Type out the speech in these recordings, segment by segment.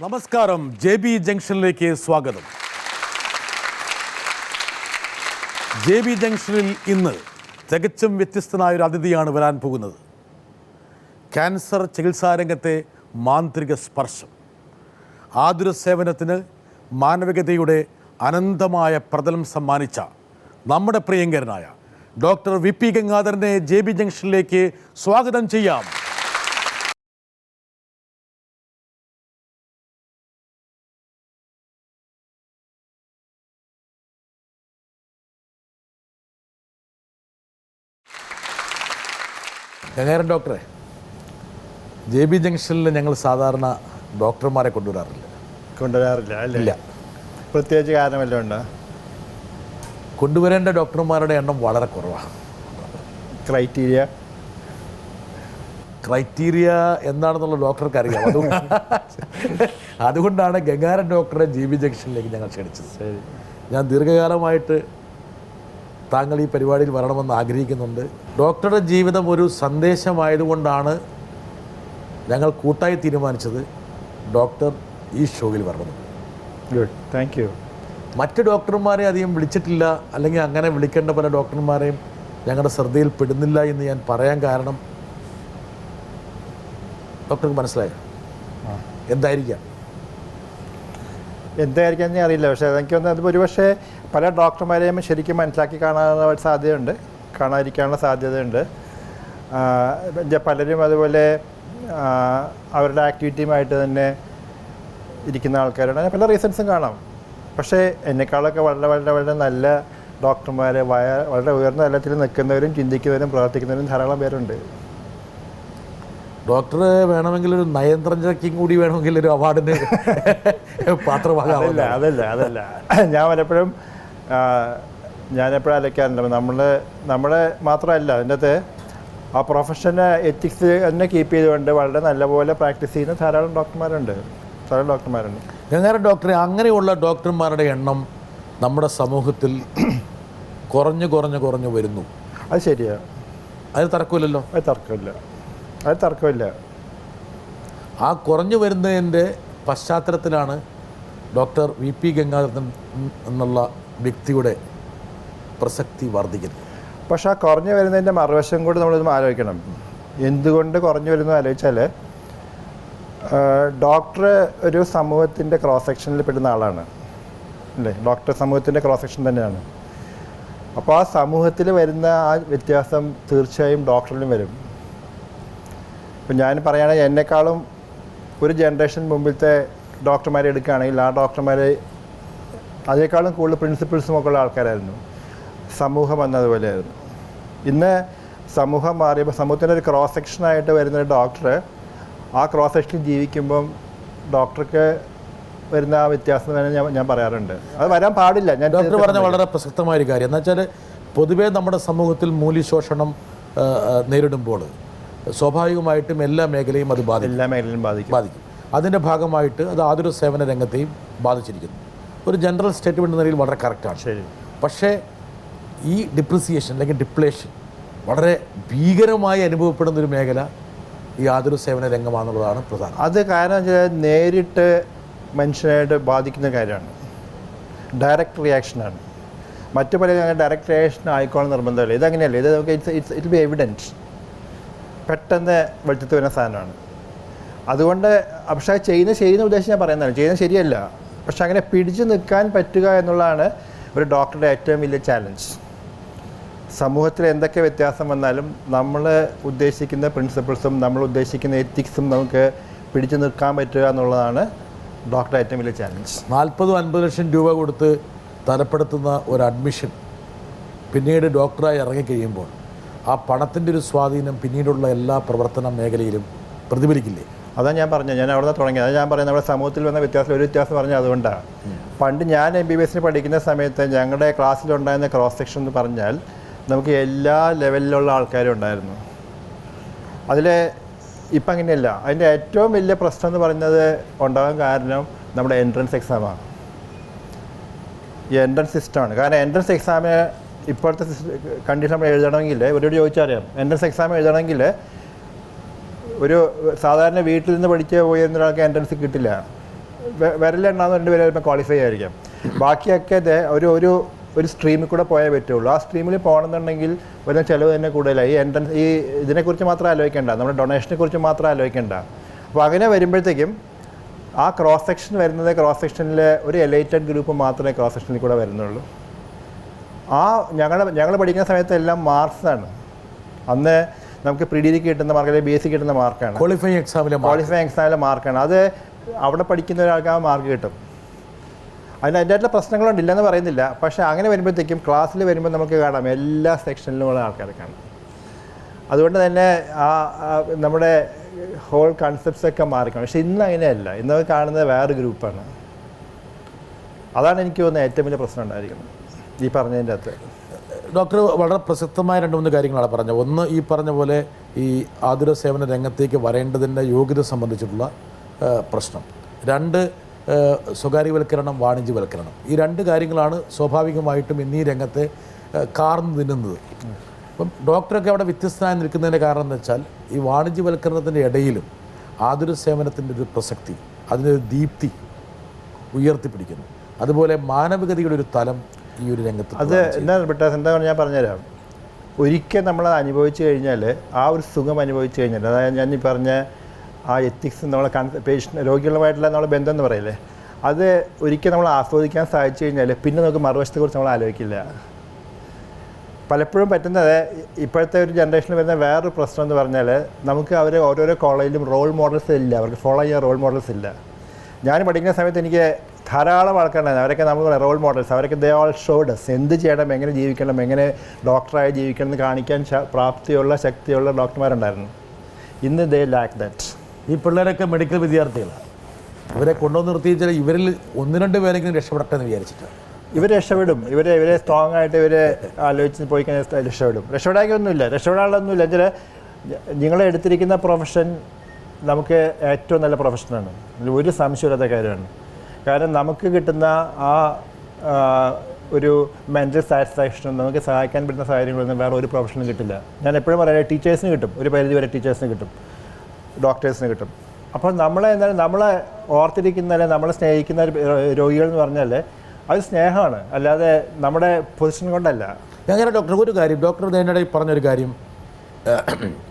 നമസ്കാരം, JB ജംഗ്ഷനിലേക്ക് സ്വാഗതം. JB ജംഗ്ഷനിൽ ഇന്ന് തികച്ചും വ്യത്യസ്തനായ ഒരു അതിഥിയാണ് വരാൻ പോകുന്നത്. ക്യാൻസർ ചികിത്സാരംഗത്തെ മാന്ത്രിക സ്പർശം, ആതുര സേവനത്തിന് മാനവികതയുടെ അനന്തമായ പ്രതലം സമ്മാനിച്ച നമ്മുടെ പ്രിയങ്കരനായ ഡോക്ടർ VP ഗംഗാധരനെ JB ജംഗ്ഷനിലേക്ക് സ്വാഗതം ചെയ്യാം. ഗംഗാധരൻ ഡോക്ടറെ, JB ജംഗ്ഷനിൽ ഞങ്ങൾ സാധാരണ ഡോക്ടർമാരെ കൊണ്ടുവരാറില്ല ഇല്ല. അല്ലേ? പ്രത്യേകിച്ച് കാരണമല്ലോ ഉണ്ടോ? കൊണ്ടുവരേണ്ട ഡോക്ടർമാരുടെ എണ്ണം വളരെ കുറവാണ്. ക്രൈറ്റീരിയ എന്താണെന്നുള്ള ഡോക്ടർക്ക് അറിയാം. അതുകൊണ്ടാണ് ഗംഗാധരൻ ഡോക്ടറെ JB ജംഗ്ഷനിലേക്ക് ഞങ്ങൾ ക്ഷണിച്ചത്. ഞാൻ ദീർഘകാലമായിട്ട് താങ്കൾ ഈ പരിപാടിയിൽ വരണമെന്ന് ആഗ്രഹിക്കുന്നുണ്ട്. ഡോക്ടറുടെ ജീവിതം ഒരു സന്ദേശമായതുകൊണ്ടാണ് ഞങ്ങൾ കൂട്ടായി തീരുമാനിച്ചത് ഡോക്ടർ ഈ ഷോയിൽ വരണമെന്ന്. Good, thank you. മറ്റ് ഡോക്ടർമാരെ അധികം വിളിച്ചിട്ടില്ല, അല്ലെങ്കിൽ അങ്ങനെ വിളിക്കേണ്ട പല ഡോക്ടർമാരെയും ഞങ്ങളുടെ ശ്രദ്ധയിൽ പെടുന്നില്ല എന്ന് ഞാൻ പറയാൻ കാരണം ഡോക്ടർക്ക് മനസ്സിലായോ? എന്തായിരിക്കാം അറിയില്ല. പക്ഷേ എനിക്കൊന്ന് അത് ഒരുപക്ഷെ പല ഡോക്ടർമാരെയും ശരിക്കും മനസ്സിലാക്കി കാണാനുള്ള സാധ്യതയുണ്ട്, കാണാതിരിക്കാനുള്ള സാധ്യതയുണ്ട്. പലരും അതുപോലെ അവരുടെ ആക്ടിവിറ്റിയുമായിട്ട് തന്നെ ഇരിക്കുന്ന ആൾക്കാരുണ്ട്. അങ്ങനെ പല റീസൺസും കാണാം. പക്ഷേ എന്നെക്കാളൊക്കെ വളരെ വളരെ വളരെ നല്ല ഡോക്ടർമാർ, വളരെ ഉയർന്ന തലത്തിൽ നിൽക്കുന്നവരും ചിന്തിക്കുന്നവരും പ്രവർത്തിക്കുന്നവരും ധാരാളം പേരുണ്ട്. ഡോക്ടർ വേണമെങ്കിൽ ഒരു നയന്ത്രജ്ഞയ്ക്കും കൂടി വേണമെങ്കിൽ ഒരു അവാർഡിന് പാത്രമാകാം. അതല്ല ഞാനെപ്പോഴും അലക്കാറുണ്ട്. നമ്മളെ മാത്രമല്ല, അതിൻ്റെ അകത്ത് ആ പ്രൊഫഷനെ എത്തിക്സ് തന്നെ കീപ്പ് ചെയ്തുകൊണ്ട് വളരെ നല്ലപോലെ പ്രാക്ടീസ് ചെയ്യുന്ന ധാരാളം ഡോക്ടർമാരുണ്ട്. ഗംഗാധരൻ ഡോക്ടറെ, അങ്ങനെയുള്ള ഡോക്ടർമാരുടെ എണ്ണം നമ്മുടെ സമൂഹത്തിൽ കുറഞ്ഞു വരുന്നു. അത് ശരിയാണ്. അതിന് തർക്കമില്ലല്ലോ? അത് തർക്കമില്ല. ആ കുറഞ്ഞു വരുന്നതിൻ്റെ പശ്ചാത്തലത്തിലാണ് ഡോക്ടർ VP ഗംഗാധരൻ എന്നുള്ള വ്യക്തിയുടെ പ്രസക്തി വർദ്ധിക്കുന്നത്. പക്ഷെ ആ കുറഞ്ഞു വരുന്നതിൻ്റെ മറുവശം കൂടി നമ്മളൊന്ന് ആലോചിക്കണം. എന്തുകൊണ്ട് കുറഞ്ഞു വരുന്നു ആലോചിച്ചാൽ, ഡോക്ടർ ഒരു സമൂഹത്തിൻ്റെ ക്രോസ് സെക്ഷനിൽ പെടുന്ന ആളാണ് അല്ലേ? ഡോക്ടർ സമൂഹത്തിൻ്റെ ക്രോസ് സെക്ഷൻ തന്നെയാണ്. അപ്പോൾ ആ സമൂഹത്തിൽ വരുന്ന ആ വ്യത്യാസം തീർച്ചയായും ഡോക്ടറിലും വരും. ഇപ്പം ഞാൻ പറയുകയാണെങ്കിൽ എന്നെക്കാളും ഒരു ജനറേഷൻ മുമ്പിലത്തെ ഡോക്ടർമാരെ എടുക്കുകയാണെങ്കിൽ ആ ഡോക്ടർമാർ അതിനേക്കാളും കൂടുതൽ പ്രിൻസിപ്പിൾസും ഒക്കെ ഉള്ള ആൾക്കാരായിരുന്നു. സമൂഹം എന്നതുപോലെയായിരുന്നു. ഇന്ന് സമൂഹം മാറിയപ്പോൾ സമൂഹത്തിൻ്റെ ഒരു ക്രോസ് സെക്ഷനായിട്ട് വരുന്നൊരു ഡോക്ടർ ആ ക്രോസ് സെക്ഷനിൽ ജീവിക്കുമ്പം ഡോക്ടർക്ക് വരുന്ന ആ വ്യത്യാസം തന്നെ ഞാൻ പറയാറുണ്ട്. അത് വരാൻ പാടില്ല. ഞാൻ ഡോക്ടർ പറഞ്ഞ വളരെ പ്രസക്തമായൊരു കാര്യം എന്ന് വെച്ചാൽ, പൊതുവേ നമ്മുടെ സമൂഹത്തിൽ മൂല്യശോഷണം നേരിടുമ്പോൾ സ്വാഭാവികമായിട്ടും എല്ലാ മേഖലയും അത് ബാധിക്കും. അതിൻ്റെ ഭാഗമായിട്ട് അത് ആതുര സേവന രംഗത്തെയും ബാധിച്ചിരിക്കുന്നു. ഒരു ജനറൽ സ്റ്റേറ്റ്മെൻറ്റ് നിലയിൽ വളരെ കറക്റ്റാണ്. ശരി. പക്ഷേ ഈ ഡിപ്രിസിയേഷൻ അല്ലെങ്കിൽ ഡിപ്ലേഷൻ വളരെ ഭീകരമായി അനുഭവപ്പെടുന്നൊരു മേഖല ഈ ആതുര സേവന രംഗമാണെന്നുള്ളതാണ് പ്രധാനം. അത് കാരണം വെച്ചാൽ നേരിട്ട് മനുഷ്യനായിട്ട് ബാധിക്കുന്ന കാര്യമാണ്. ഡയറക്റ്റ് റിയാക്ഷനാണ്. മറ്റു പല ഡയറക്റ്റ് റിയാക്ഷൻ ആയിക്കോളം നിർബന്ധമില്ല. ഇതങ്ങനെയല്ല. ഇത് നമുക്ക് ഇറ്റ് ബി എവിഡൻസ്. പെട്ടെന്ന് വെളുത്തു വരുന്ന സാധനമാണ്. അതുകൊണ്ട് പക്ഷേ ചെയ്യുന്ന ഉദ്ദേശം ഞാൻ പറയുന്നതാണ്, ചെയ്യുന്നത് ശരിയല്ല. പക്ഷെ അങ്ങനെ പിടിച്ചു നിൽക്കാൻ പറ്റുക എന്നുള്ളതാണ് ഒരു ഡോക്ടറുടെ ഏറ്റവും വലിയ ചാലഞ്ച്. സമൂഹത്തിൽ എന്തൊക്കെ വ്യത്യാസം വന്നാലും നമ്മൾ ഉദ്ദേശിക്കുന്ന പ്രിൻസിപ്പിൾസും നമ്മൾ ഉദ്ദേശിക്കുന്ന എത്തിക്സും നമുക്ക് പിടിച്ചു നിൽക്കാൻ പറ്റുക എന്നുള്ളതാണ് ഡോക്ടറുടെ ഏറ്റവും വലിയ ചാലഞ്ച്. 40-50 ലക്ഷം രൂപ കൊടുത്ത് തരപ്പെടുത്തുന്ന ഒരു അഡ്മിഷൻ പിന്നീട് ഡോക്ടറായി ഇറങ്ങിക്കഴിയുമ്പോൾ ആ പണത്തിൻ്റെ ഒരു സ്വാധീനം പിന്നീടുള്ള എല്ലാ പ്രവർത്തന മേഖലയിലും പ്രതിഫലിക്കില്ലേ? അതാണ് ഞാൻ പറഞ്ഞത്. ഞാൻ അവിടെ നിന്ന് തുടങ്ങിയത്. അത് ഞാൻ പറയുന്നത് നമ്മുടെ സമൂഹത്തിൽ വന്ന വ്യത്യാസം, ഒരു വ്യത്യാസം പറഞ്ഞാൽ അതുകൊണ്ടാണ്. പണ്ട് ഞാൻ MBBS പഠിക്കുന്ന സമയത്ത് ഞങ്ങളുടെ ക്ലാസ്സിലുണ്ടായിരുന്ന ക്രോസ് സെക്ഷൻ എന്ന് പറഞ്ഞാൽ നമുക്ക് എല്ലാ ലെവലിലുള്ള ആൾക്കാരും ഉണ്ടായിരുന്നു. അതിൽ ഇപ്പം അങ്ങനെയല്ല. അതിൻ്റെ ഏറ്റവും വലിയ പ്രശ്നം എന്ന് പറയുന്നത് ഉണ്ടാകാൻ കാരണം നമ്മുടെ എൻട്രൻസ് എക്സാമാണ്. ഈ എൻട്രൻസ് സിസ്റ്റമാണ്. കാരണം എൻട്രൻസ് എക്സാമിന് ഇപ്പോഴത്തെ കണ്ടീഷൻ നമ്മൾ എഴുതണമെങ്കിൽ ഇവരോട് ചോദിച്ചറിയാം. എൻട്രൻസ് എക്സാം എഴുതണമെങ്കിൽ ഒരു സാധാരണ വീട്ടിൽ നിന്ന് പഠിച്ച് പോയിരുന്ന ഒരാൾക്ക് എൻട്രൻസ് കിട്ടില്ല. വിരലെണ്ണാന്ന് 2 പേര് ചിലപ്പോൾ ക്വാളിഫൈ ആയിരിക്കാം. ബാക്കിയൊക്കെ ഒരു സ്ട്രീമിൽ കൂടെ പോയേ പറ്റുള്ളൂ. ആ സ്ട്രീമിൽ പോകണമെന്നുണ്ടെങ്കിൽ വരുന്ന ചിലവ് തന്നെ കൂടുതലായി. ഈ ഇതിനെക്കുറിച്ച് മാത്രം ആലോചിക്കേണ്ട, നമ്മുടെ ഡൊണേഷനെ കുറിച്ച് മാത്രം ആലോചിക്കേണ്ട. അപ്പോൾ അങ്ങനെ വരുമ്പോഴത്തേക്കും ആ ക്രോസ് സെക്ഷനിൽ ഒരു എലൈറ്റഡ് ഗ്രൂപ്പ് മാത്രമേ ക്രോസ് സെക്ഷനിൽ കൂടെ വരുന്നുള്ളൂ. ഞങ്ങൾ പഠിക്കുന്ന സമയത്ത് എല്ലാം മാർക്സാണ്. അന്ന് നമുക്ക് പ്രീ ഡിഗ്രിക്ക് കിട്ടുന്ന മാർക്ക് അല്ലെങ്കിൽ ബി എസ് സി കിട്ടുന്ന മാർക്കാണ്, ക്വാളിഫൈങ് എക്സാമിലെ മാർക്കാണ്. അത് അവിടെ പഠിക്കുന്ന ഒരാൾക്ക് ആ മാർക്ക് കിട്ടും. അതിൻ്റെതായിട്ടുള്ള പ്രശ്നങ്ങളുണ്ട്, ഇല്ലെന്ന് പറയുന്നില്ല. പക്ഷേ അങ്ങനെ വരുമ്പോഴത്തേക്കും ക്ലാസ്സിൽ വരുമ്പോൾ നമുക്ക് കാണാം എല്ലാ സെക്ഷനിലുമുള്ള ആൾക്കാരെ കാണാം. അതുകൊണ്ട് തന്നെ നമ്മുടെ ഹോൾ കൺസെപ്റ്റ്സൊക്കെ മാറിക്കണം. പക്ഷേ ഇന്ന് അങ്ങനെയല്ല. ഇന്ന് കാണുന്നത് വേറെ ഗ്രൂപ്പാണ്. അതാണ് എനിക്ക് തോന്നുന്നത് ഏറ്റവും വലിയ പ്രശ്നം ഉണ്ടായിരിക്കുന്നത് ഈ പറഞ്ഞതിൻ്റെ അകത്ത്. ഡോക്ടർ വളരെ പ്രസക്തമായ 2-3 കാര്യങ്ങളാണ് പറഞ്ഞത്. ഒന്ന്, ഈ പറഞ്ഞ പോലെ ഈ ആതുര സേവന രംഗത്തേക്ക് വരേണ്ടതിൻ്റെ യോഗ്യത സംബന്ധിച്ചിട്ടുള്ള പ്രശ്നം. 2, സ്വകാര്യവൽക്കരണം, വാണിജ്യവൽക്കരണം. ഈ 2 കാര്യങ്ങളാണ് സ്വാഭാവികമായിട്ടും ഇന്നീ രംഗത്തെ കാർന്നു തിന്നുന്നത്. അപ്പം ഡോക്ടറൊക്കെ അവിടെ വ്യത്യസ്തമായി നിൽക്കുന്നതിൻ്റെ കാരണം എന്ന് വെച്ചാൽ ഈ വാണിജ്യവൽക്കരണത്തിൻ്റെ ഇടയിലും ആതുര സേവനത്തിൻ്റെ ഒരു പ്രസക്തി, അതിനൊരു ദീപ്തി ഉയർത്തിപ്പിടിക്കുന്നു. അതുപോലെ മാനവികതയുടെ ഒരു തലം ഈ ഒരു രംഗത്ത്. അത് എന്താ ഞാൻ പറഞ്ഞുതരാം. ഒരിക്കൽ നമ്മളത് അനുഭവിച്ചു കഴിഞ്ഞാൽ, ആ ഒരു സുഖം അനുഭവിച്ചു കഴിഞ്ഞാൽ, അതായത് ഞാൻ ഈ പറഞ്ഞ ആ എത്തിക്സ്, നമ്മളെ രോഗികളുമായിട്ടുള്ള നമ്മളെ ബന്ധം എന്ന് പറയില്ലേ, അത് ഒരിക്കൽ നമ്മൾ ആസ്വദിക്കാൻ സാധിച്ചു കഴിഞ്ഞാൽ പിന്നെ നമുക്ക് മറുവശത്തെക്കുറിച്ച് നമ്മൾ ആലോചിക്കില്ല. പലപ്പോഴും പറ്റുന്നത് ഇപ്പോഴത്തെ ഒരു ജനറേഷനിൽ വരുന്ന വേറൊരു പ്രശ്നം എന്ന് പറഞ്ഞാൽ, നമുക്ക് ഓരോരോ കോളേജിലും റോൾ മോഡൽസ് ഇല്ല, അവർക്ക് ഫോളോ ചെയ്യാൻ റോൾ മോഡൽസ് ഇല്ല. ഞാൻ പഠിക്കുന്ന സമയത്ത് എനിക്ക് ധാരാളം ആൾക്കാരുണ്ടായിരുന്നു. അവരൊക്കെ നമ്മൾ റോൾ മോഡൽസ്, അവരൊക്കെ ദേ ഓൾ ഷോഡ് എന്ത് ചെയ്യണം, എങ്ങനെ ജീവിക്കണം, എങ്ങനെ ഡോക്ടറായി ജീവിക്കണം എന്ന് കാണിക്കാൻ പ്രാപ്തിയുള്ള ശക്തിയുള്ള ഡോക്ടർമാരുണ്ടായിരുന്നു. ഇന്ന് ദേ ലാക്ക് ദാറ്റ്. ഈ പിള്ളേരൊക്കെ മെഡിക്കൽ വിദ്യാർത്ഥികളാണ്. ഇവരെ കൊണ്ടുവന്ന് നിർത്തിച്ചാൽ ഇവരിൽ 1-2 പേരെങ്കിലും രക്ഷപ്പെടട്ടെ എന്ന് വിചാരിച്ചിട്ടാണ്. ഇവർ രക്ഷപ്പെടും. ഇവരെ സ്ട്രോങ് ആയിട്ട് ആലോചിച്ച് പോയി കഴിഞ്ഞാൽ രക്ഷപ്പെടാനൊന്നുമില്ല. രക്ഷപ്പെടാനുള്ളൊന്നുമില്ല. എന്നുവെച്ചാൽ നിങ്ങളെടുത്തിരിക്കുന്ന പ്രൊഫഷൻ നമുക്ക് ഏറ്റവും നല്ല പ്രൊഫഷനാണ്, ഒരു സംശയമില്ലാത്ത കാര്യമാണ്. കാരണം നമുക്ക് കിട്ടുന്ന ഒരു മെൻ്റൽ സാറ്റിസ്ഫാക്ഷനും നമുക്ക് സഹായിക്കാൻ പറ്റുന്ന കാര്യങ്ങളൊന്നും വേറെ ഒരു പ്രൊഫഷനും കിട്ടില്ല. ഞാൻ എപ്പോഴും പറയാം, ടീച്ചേഴ്സിന് കിട്ടും, ഒരു പരിധി വരെ ടീച്ചേഴ്സിന് കിട്ടും, ഡോക്ടേഴ്സിന് കിട്ടും. അപ്പോൾ നമ്മളെ ഓർത്തിരിക്കുന്ന, അല്ലെങ്കിൽ നമ്മളെ സ്നേഹിക്കുന്ന രോഗികൾ എന്ന് പറഞ്ഞാൽ അത് സ്നേഹമാണ്, അല്ലാതെ നമ്മുടെ പൊസിഷൻ കൊണ്ടല്ല. അങ്ങനെ ഡോക്ടർ ഒരു കാര്യം, ഡോക്ടർ ഇതിനിടയിൽ പറഞ്ഞൊരു കാര്യം,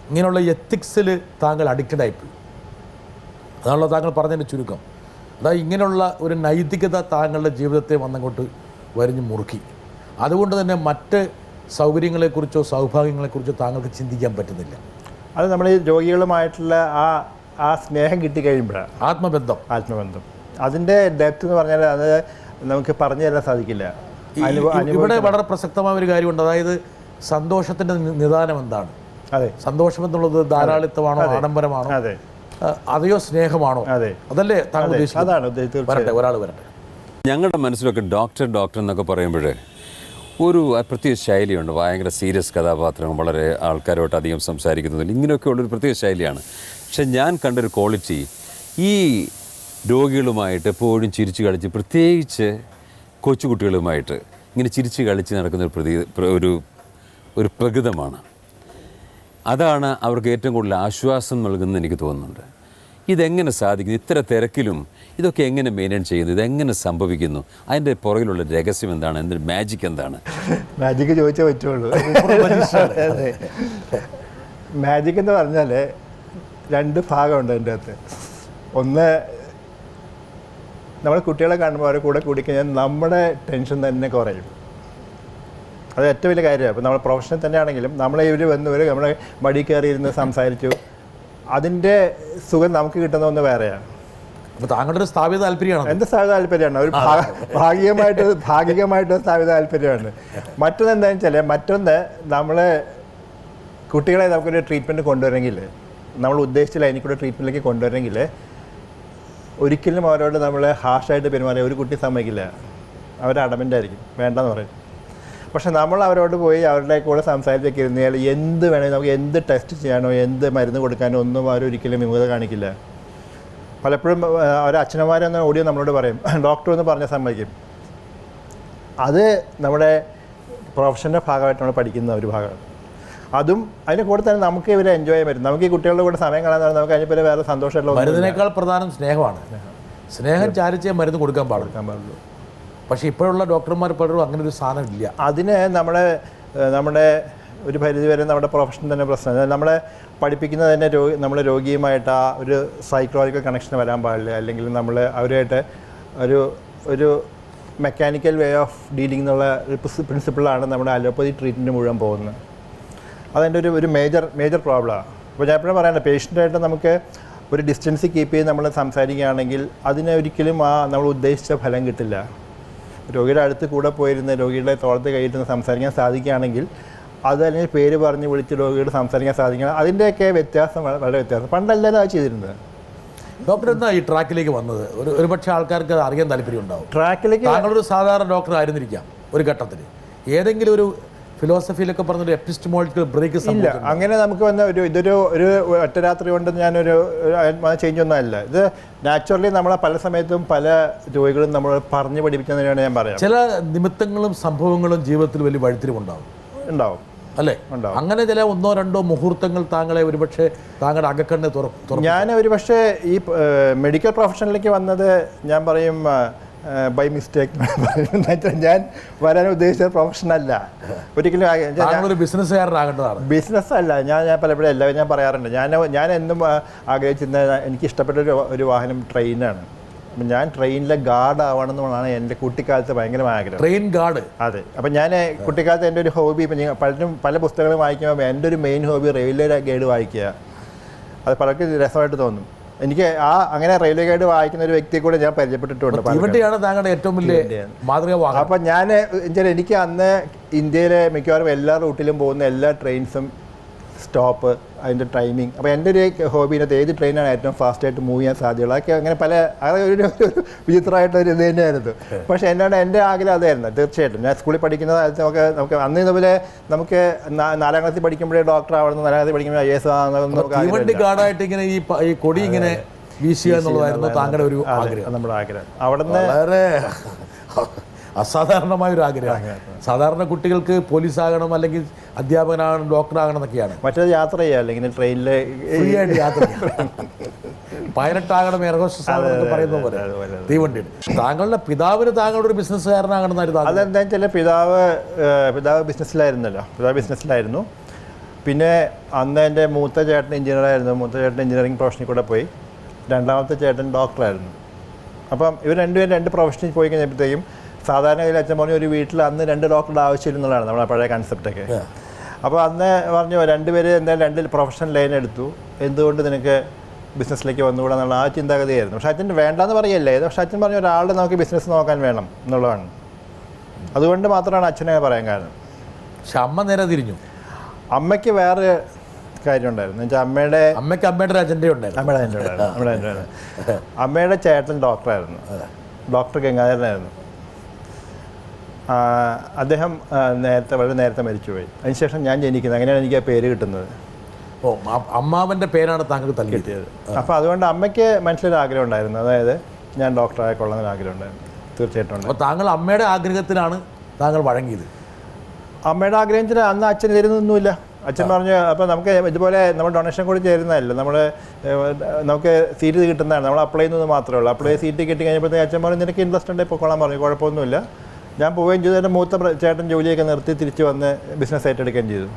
ഇങ്ങനെയുള്ള എത്തിക്സിൽ താങ്കൾ അഡിക്റ്റഡ് ആയിപ്പോയി. അതാണല്ലോ താങ്കൾ പറഞ്ഞതിൻ്റെ ചുരുക്കം. അതായത് ഇങ്ങനെയുള്ള ഒരു നൈതികത താങ്കളുടെ ജീവിതത്തെ വന്നങ്ങോട്ട് വരിഞ്ഞ് മുറുക്കി. അതുകൊണ്ട് തന്നെ മറ്റ് സൗകര്യങ്ങളെക്കുറിച്ചോ സൗഭാഗ്യങ്ങളെക്കുറിച്ചോ താങ്കൾക്ക് ചിന്തിക്കാൻ പറ്റുന്നില്ല. അത് നമ്മൾ ഈ രോഗികളുമായിട്ടുള്ള ആ സ്നേഹം കിട്ടിക്കഴിയുമ്പോഴാണ് ആത്മബന്ധം അതിൻ്റെ ഡെപ്ത് എന്ന് പറഞ്ഞാൽ അത് നമുക്ക് പറഞ്ഞു തരാൻ സാധിക്കില്ല. ഇവിടെ വളരെ പ്രസക്തമായ ഒരു കാര്യമുണ്ട്. അതായത് സന്തോഷത്തിൻ്റെ നിദാനം എന്താണ്? അതെ, സന്തോഷം എന്നുള്ളത് ധാരാളിത്തമാണോ, ആഡംബരമാണോ, അതെയോ സ്നേഹമാണോ? അതല്ലേ താങ്കൾ ഉദ്ദേശിക്കുന്നത്? വരട്ടെ, ഒരാൾ വരട്ടെ. ഞങ്ങളുടെ മനസ്സിലൊക്കെ ഡോക്ടർ എന്നൊക്കെ പറയുമ്പോൾ ഒരു പ്രത്യേക ശൈലിയുണ്ട്. ഭയങ്കര സീരിയസ് കഥാപാത്രം, വളരെ ആൾക്കാരോട്ട് അധികം സംസാരിക്കുന്നതിൽ ഇങ്ങനെയൊക്കെയുള്ളൊരു പ്രത്യേക ശൈലിയാണ്. പക്ഷെ ഞാൻ കണ്ടൊരു ക്വാളിറ്റി, ഈ രോഗികളുമായിട്ട് എപ്പോഴും ചിരിച്ച് കളിച്ച്, പ്രത്യേകിച്ച് കൊച്ചുകുട്ടികളുമായിട്ട് ഇങ്ങനെ ചിരിച്ച് കളിച്ച് നടക്കുന്ന ഒരു പ്രകൃതമാണ്. അതാണ് അവർക്ക് ഏറ്റവും കൂടുതൽ ആശ്വാസം നൽകുന്നത് എനിക്ക് തോന്നുന്നുണ്ട്. ഇതെങ്ങനെ സാധിക്കുന്നു? ഇത്ര തിരക്കിലും ഇതൊക്കെ എങ്ങനെ മെയിൻറ്റെയിൻ ചെയ്യുന്നു? ഇതെങ്ങനെ സംഭവിക്കുന്നു? അതിൻ്റെ പുറകിലുള്ള രഹസ്യം എന്താണ്? എന്തൊരു മാജിക് എന്താണ്? മാജിക് ചോദിച്ചേ പറ്റുള്ളൂ. അതെ, മാജിക് എന്ന് പറഞ്ഞാൽ 2 ഭാഗമുണ്ട് അതിൻ്റെ അകത്ത്. ഒന്ന്, നമ്മൾ കുട്ടികളെ കാണുമ്പോൾ അവരെ കൂടെ കൂടിക്കഴിഞ്ഞാൽ നമ്മുടെ ടെൻഷൻ തന്നെ കുറയും. അത് ഏറ്റവും വലിയ കാര്യമാണ്. അപ്പോൾ നമ്മൾ പ്രൊഫഷണൽ തന്നെയാണെങ്കിലും നമ്മളെ വന്നവർ നമ്മളെ മടി കയറിയിരുന്ന് സംസാരിച്ചു, അതിൻ്റെ സുഖം നമുക്ക് കിട്ടുന്ന ഒന്ന് വേറെയാണ്. അപ്പോൾ താങ്കളുടെ ഒരു സ്ഥാപിത താല്പര്യമാണ്. എൻ്റെ സ്ഥാപിത താല്പര്യമാണ്, ഒരു ഭാഗികമായിട്ട് സ്ഥാപിത താല്പര്യമാണ്. മറ്റൊന്ന് എന്താണെന്ന് വെച്ചാൽ, മറ്റൊന്ന് നമ്മൾ കുട്ടികളെ നമുക്കൊരു ട്രീറ്റ്മെൻറ്റ് കൊണ്ടുവരണമെങ്കിൽ, നമ്മൾ ഉദ്ദേശിച്ച ലൈനിൽ കൂടെ ട്രീറ്റ്മെൻറ്റിലേക്ക് കൊണ്ടുവരണമെങ്കിൽ ഒരിക്കലും അവരോട് നമ്മൾ ഹാർഷായിട്ട് പെരുമാറിയ ഒരു കുട്ടി സമ്മതിക്കില്ല. അവർ അടമൻ്റായിരിക്കും, വേണ്ടെന്ന് പറയും. പക്ഷെ നമ്മൾ അവരോട് പോയി അവരുടെ കൂടെ സംസാരിച്ചൊക്കെ ഇരുന്നാൽ എന്ത് വേണമെങ്കിൽ നമുക്ക് എന്ത് ടെസ്റ്റ് ചെയ്യാനോ എന്ത് മരുന്ന് കൊടുക്കാനോ ഒന്നും അവരൊരിക്കലും വിമുഖത കാണിക്കില്ല. പലപ്പോഴും അവർ അച്ഛനമാരെന്ന ഓഡിയോ നമ്മളോട് പറയും, ഡോക്ടർ എന്ന് പറഞ്ഞ സമ്മതിക്കും. അത് നമ്മുടെ പ്രൊഫഷൻ്റെ ഭാഗമായിട്ട് നമ്മൾ പഠിക്കുന്ന ഒരു ഭാഗമാണ്. അതും അതിന് കൂടെ തന്നെ നമുക്ക് ഇവരെ എൻജോയ് ചെയ്യാൻ പറ്റും. നമുക്ക് ഈ കുട്ടികളുടെ കൂടെ സമയം കളയാൻ നമുക്ക് അതിനെപ്പറ്റി വേറെ സന്തോഷമുള്ള മരുന്നിനേക്കാൾ പ്രധാനം സ്നേഹമാണ്. സ്നേഹം ചാരിച്ചേ മരുന്ന് കൊടുക്കാൻ പാടുള്ളൂ. കൊടുക്കാൻ പാടുള്ളൂ. പക്ഷേ ഇപ്പോഴുള്ള ഡോക്ടർമാർ പലരും അങ്ങനെ ഒരു സാധനം ഇല്ല. അതിന് നമ്മുടെ ഒരു പരിധി വരെ നമ്മുടെ പ്രൊഫഷൻ തന്നെ പ്രശ്നം. നമ്മളെ പഠിപ്പിക്കുന്നത് തന്നെ നമ്മളെ രോഗിയുമായിട്ട് ആ ഒരു സൈക്കോളജിക്കൽ കണക്ഷൻ വരാൻ പാടില്ല, അല്ലെങ്കിൽ നമ്മൾ അവരുമായിട്ട് ഒരു മെക്കാനിക്കൽ വേ ഓഫ് ഡീലിംഗ് എന്നുള്ള പ്രിൻസിപ്പിളാണ് നമ്മുടെ അലോപ്പതി ട്രീറ്റ്മെൻറ്റ് മുഴുവൻ പോകുന്നത്. അതെൻ്റെ ഒരു മേജർ പ്രോബ്ലമാണ്. അപ്പോൾ ഞാൻ എപ്പോഴും പറയണ്ട, പേഷ്യൻ്റായിട്ട് നമുക്ക് ഒരു ഡിസ്റ്റൻസ് കീപ്പ് ചെയ്ത് നമ്മൾ സംസാരിക്കുകയാണെങ്കിൽ അതിന് ഒരിക്കലും നമ്മൾ ഉദ്ദേശിച്ച ഫലം കിട്ടില്ല. രോഗിയുടെ അടുത്ത് കൂടെ പോയിരുന്ന് രോഗിയുടെ തോളത്ത് കൈയിരുന്ന് സംസാരിക്കാൻ സാധിക്കുകയാണെങ്കിൽ, അത് അല്ലെങ്കിൽ പേര് പറഞ്ഞ് വിളിച്ച് രോഗിയോട് സംസാരിക്കാൻ സാധിക്കണം, അതിൻ്റെയൊക്കെ വ്യത്യാസം വളരെ വ്യത്യാസം. പണ്ടെല്ലാവരും അത് ചെയ്തിരുന്നത്. ഡോക്ടർ എന്നാ ഈ ട്രാക്കിലേക്ക് വന്നത്? ഒരുപക്ഷെ ആൾക്കാർക്ക് അത് അറിയാൻ താല്പര്യം ഉണ്ടാവും. ട്രാക്കിലേക്ക് താങ്കളൊരു സാധാരണ ഡോക്ടർ ആയിരുന്നിരിക്കാം ഒരു ഘട്ടത്തിൽ. ഏതെങ്കിലും ഒരു ഫിലോസഫിയിലൊക്കെ പറഞ്ഞൊരു എപ്പിസ്റ്റമോളജിക്കൽ ബ്രേക്ക് ഇല്ല. അങ്ങനെ നമുക്ക് വന്ന ഇതൊരു ഒറ്റ രാത്രി കൊണ്ട് ഞാനൊരു ചേഞ്ച് ഒന്നും അല്ല. ഇത് നാച്ചുറലി നമ്മളെ പല സമയത്തും പല രോഗികളും നമ്മൾ പറഞ്ഞു പഠിപ്പിക്കുന്നതിനാണ് ഞാൻ പറയാം. ചില നിമിത്തങ്ങളും സംഭവങ്ങളും ജീവിതത്തിൽ വലിയ വഴിത്തിരിവുണ്ടാവും അല്ലേ? അങ്ങനെ ചില 1-2 മുഹൂർത്തങ്ങൾ താങ്കളെ ഒരുപക്ഷെ താങ്കളുടെ അകക്കണ്ണ് തുറക്കും. ഞാൻ ഒരുപക്ഷെ ഈ മെഡിക്കൽ പ്രൊഫഷനിലേക്ക് വന്നത് ഞാൻ പറയും ബൈ മിസ്റ്റേക്ക്. ഞാൻ വരാൻ ഉദ്ദേശിച്ച പ്രൊഫഷനല്ല ഒരിക്കലും. ബിസിനസ്സുകാരനാകേണ്ടതാണ്. ബിസിനസ് അല്ല. ഞാൻ പലപ്പോഴും എല്ലാവരും ഞാൻ പറയാറുണ്ട്, ഞാൻ എന്നും ആഗ്രഹിച്ചിരുന്ന എനിക്ക് ഇഷ്ടപ്പെട്ട ഒരു വാഹനം ട്രെയിനാണ്. അപ്പം ഞാൻ ട്രെയിനിലെ ഗാർഡ് ആവണമെന്നാണ് എൻ്റെ കുട്ടിക്കാലത്ത് ഭയങ്കരമായ ആഗ്രഹം. Train guard. അതെ. അപ്പം ഞാൻ കുട്ടിക്കാലത്ത് എൻ്റെ ഒരു ഹോബി, ഇപ്പം പല പുസ്തകങ്ങളും വായിക്കുമ്പോൾ എൻ്റെ ഒരു മെയിൻ ഹോബി റെയിൽവേ ഗൈഡ് വായിക്കുക. അത് പലർക്കും രസമായിട്ട് തോന്നും. എനിക്ക് അങ്ങനെ റെയിൽവേ ഗൈഡ് വായിക്കുന്ന ഒരു വ്യക്തിയെ കൂടെ ഞാൻ പരിചയപ്പെട്ടിട്ടുണ്ട്. ഇവിടെയാണ് താങ്കളുടെ ഏറ്റവും വലിയ മാതൃക. അപ്പം എനിക്ക് അന്ന് ഇന്ത്യയിലെ മിക്കവാറും എല്ലാ റൂട്ടിലും പോകുന്ന എല്ലാ ട്രെയിൻസും സ്റ്റോപ്പ്, അതിൻ്റെ ടൈമിങ്. അപ്പോൾ എൻ്റെ ഒരു ഹോബിനകത്ത് ഏത് ട്രെയിനാണ് ഏറ്റവും ഫാസ്റ്റായിട്ട് മൂവ് ചെയ്യാൻ സാധ്യതയുള്ളത്, അതൊക്കെ അങ്ങനെ ഒരു വിചിത്രമായിട്ടൊരു ഇത് തന്നെയായിരുന്നു. പക്ഷേ എൻ്റെ ആഗ്രഹം അതായിരുന്നു. തീർച്ചയായിട്ടും ഞാൻ സ്കൂളിൽ പഠിക്കുന്ന കാലത്ത് നമുക്ക് അന്ന് ഇതുപോലെ നമുക്ക് 4ാം ക്ലാസ്സിൽ പഠിക്കുമ്പോഴേ ഡോക്ടർ ആവണം, 4ാം ക്ലാസ്സിൽ പഠിക്കുമ്പോൾ IAS ആണെന്നൊക്കെ ഗാർഡായിട്ട് ഇങ്ങനെ ഈ കൊടി ഇങ്ങനെ വീശുക എന്നുള്ളതായിരുന്നു താങ്കളുടെ ഒരു ആഗ്രഹം. നമ്മുടെ ആഗ്രഹം അവിടുന്ന് വളരെ അസാധാരണമായൊരു ആഗ്രഹമാണ്. സാധാരണ കുട്ടികൾക്ക് പോലീസാകണം, അല്ലെങ്കിൽ അധ്യാപകനാകണം, ഡോക്ടറാകണം എന്നൊക്കെയാണ്. മറ്റേത് യാത്ര ചെയ്യുക, അല്ലെങ്കിൽ ട്രെയിനിൽ ഫ്രീ ആയിട്ട് യാത്ര ചെയ്യാം. പൈലറ്റാകണം, എയർ ഹോസ്റ്റസ് ആകണം പറയുന്ന പോലെ തീവണ്ടിയിൽ. താങ്കളുടെ പിതാവിന് താങ്കളുടെ ഒരു ബിസിനസ്സുകാരനാകണമെന്നായിരുന്നു. അതെന്താ വെച്ചാൽ പിതാവ് ബിസിനസ്സിലായിരുന്നു. പിന്നെ അന്ന് എൻ്റെ മൂത്ത ചേട്ടൻ എഞ്ചിനീയറായിരുന്നു. മൂത്ത ചേട്ടൻ എഞ്ചിനീയറിംഗ് പ്രൊഫഷനിൽ കൂടെ പോയി. 2ാമത്തെ ചേട്ടൻ ഡോക്ടറായിരുന്നു. അപ്പം ഇവർ രണ്ടുപേരും 2 പ്രൊഫഷനിൽ പോയി കഴിഞ്ഞപ്പോഴത്തേക്കും സാധാരണ അച്ഛൻ പറഞ്ഞു ഒരു വീട്ടിൽ അന്ന് 2 ഡോക്ടറുടെ ആവശ്യമില്ലെന്നുള്ളതാണ് നമ്മുടെ പഴയ കൺസെപ്റ്റൊക്കെ. അപ്പോൾ അന്ന് പറഞ്ഞു 2 പേര് എന്തായാലും 2 പ്രൊഫഷണൽ ലൈൻ എടുത്തു, എന്തുകൊണ്ട് നിനക്ക് ബിസിനസ്സിലേക്ക് വന്നുകൂടാ എന്നുള്ള ആ ചിന്താഗതിയായിരുന്നു. പക്ഷേ അച്ഛൻ വേണ്ടാന്ന് പറയല്ലേ, പക്ഷേ അച്ഛൻ പറഞ്ഞു ഒരാളുടെ നമുക്ക് ബിസിനസ് നോക്കാൻ വേണം എന്നുള്ളതാണ്. അതുകൊണ്ട് മാത്രമാണ് അച്ഛനെ പറയാൻ കാരണം. പക്ഷെ അമ്മ നേരെ തിരിഞ്ഞു. അമ്മയ്ക്ക് വേറെ കാര്യം ഉണ്ടായിരുന്നു. എന്നുവെച്ചാൽ അമ്മയുടെ അജണ്ട ഉണ്ടായിരുന്നു. അമ്മയുടെ ചേട്ടൻ ഡോക്ടറായിരുന്നു, ഡോക്ടർ ഗംഗാധരനായിരുന്നു. അദ്ദേഹം വളരെ നേരത്തെ മരിച്ചുപോയി. അതിനുശേഷം ഞാൻ ജനിക്കുന്നത്, അങ്ങനെയാണ് എനിക്ക് ആ പേര് കിട്ടുന്നത്. അമ്മാവൻ്റെ പേരാണ് താങ്കൾക്ക് തല്ലി കിട്ടിയത്. അപ്പോൾ അതുകൊണ്ട് അമ്മയ്ക്ക് മനസ്സിലൊരു ആഗ്രഹം ഉണ്ടായിരുന്നു, അതായത് ഞാൻ ഡോക്ടറായ കൊള്ളാമെന്നൊരു ആഗ്രഹം ഉണ്ടായിരുന്നു. തീർച്ചയായിട്ടും ഉണ്ട്. അപ്പോൾ താങ്കൾ അമ്മയുടെ ആഗ്രഹത്തിലാണ് താങ്കൾ വഴങ്ങിയത്? അമ്മയുടെ ആഗ്രഹത്തിന് അന്ന് അച്ഛൻ തരുന്നൊന്നുമില്ല. അച്ഛൻ പറഞ്ഞു, അപ്പോൾ നമുക്ക് ഇതുപോലെ നമ്മൾ ഡൊണേഷൻ കൂടി ചേരുന്നതല്ല, നമുക്ക് സീറ്റ് കിട്ടുന്നതാണ്, നമ്മൾ അപ്ലൈ ചെയ്യുന്നത് മാത്രമേ ഉള്ളൂ. അപ്ലൈ സീറ്റ് കിട്ടി കഴിഞ്ഞപ്പോഴത്തേക്ക് അച്ഛൻ പറഞ്ഞു നിനക്ക് ഇൻട്രസ്റ്റ് ഉണ്ട് പൊക്കോളാൻ പറഞ്ഞു. കുഴപ്പമൊന്നുമില്ല. ഞാൻ പോവുകയും ചെയ്തു. എൻ്റെ മൂത്ത ചേട്ടൻ ജോലിയൊക്കെ നിർത്തി തിരിച്ച് വന്ന് ബിസിനസ് ഏറ്റെടുക്കുകയും ചെയ്തു.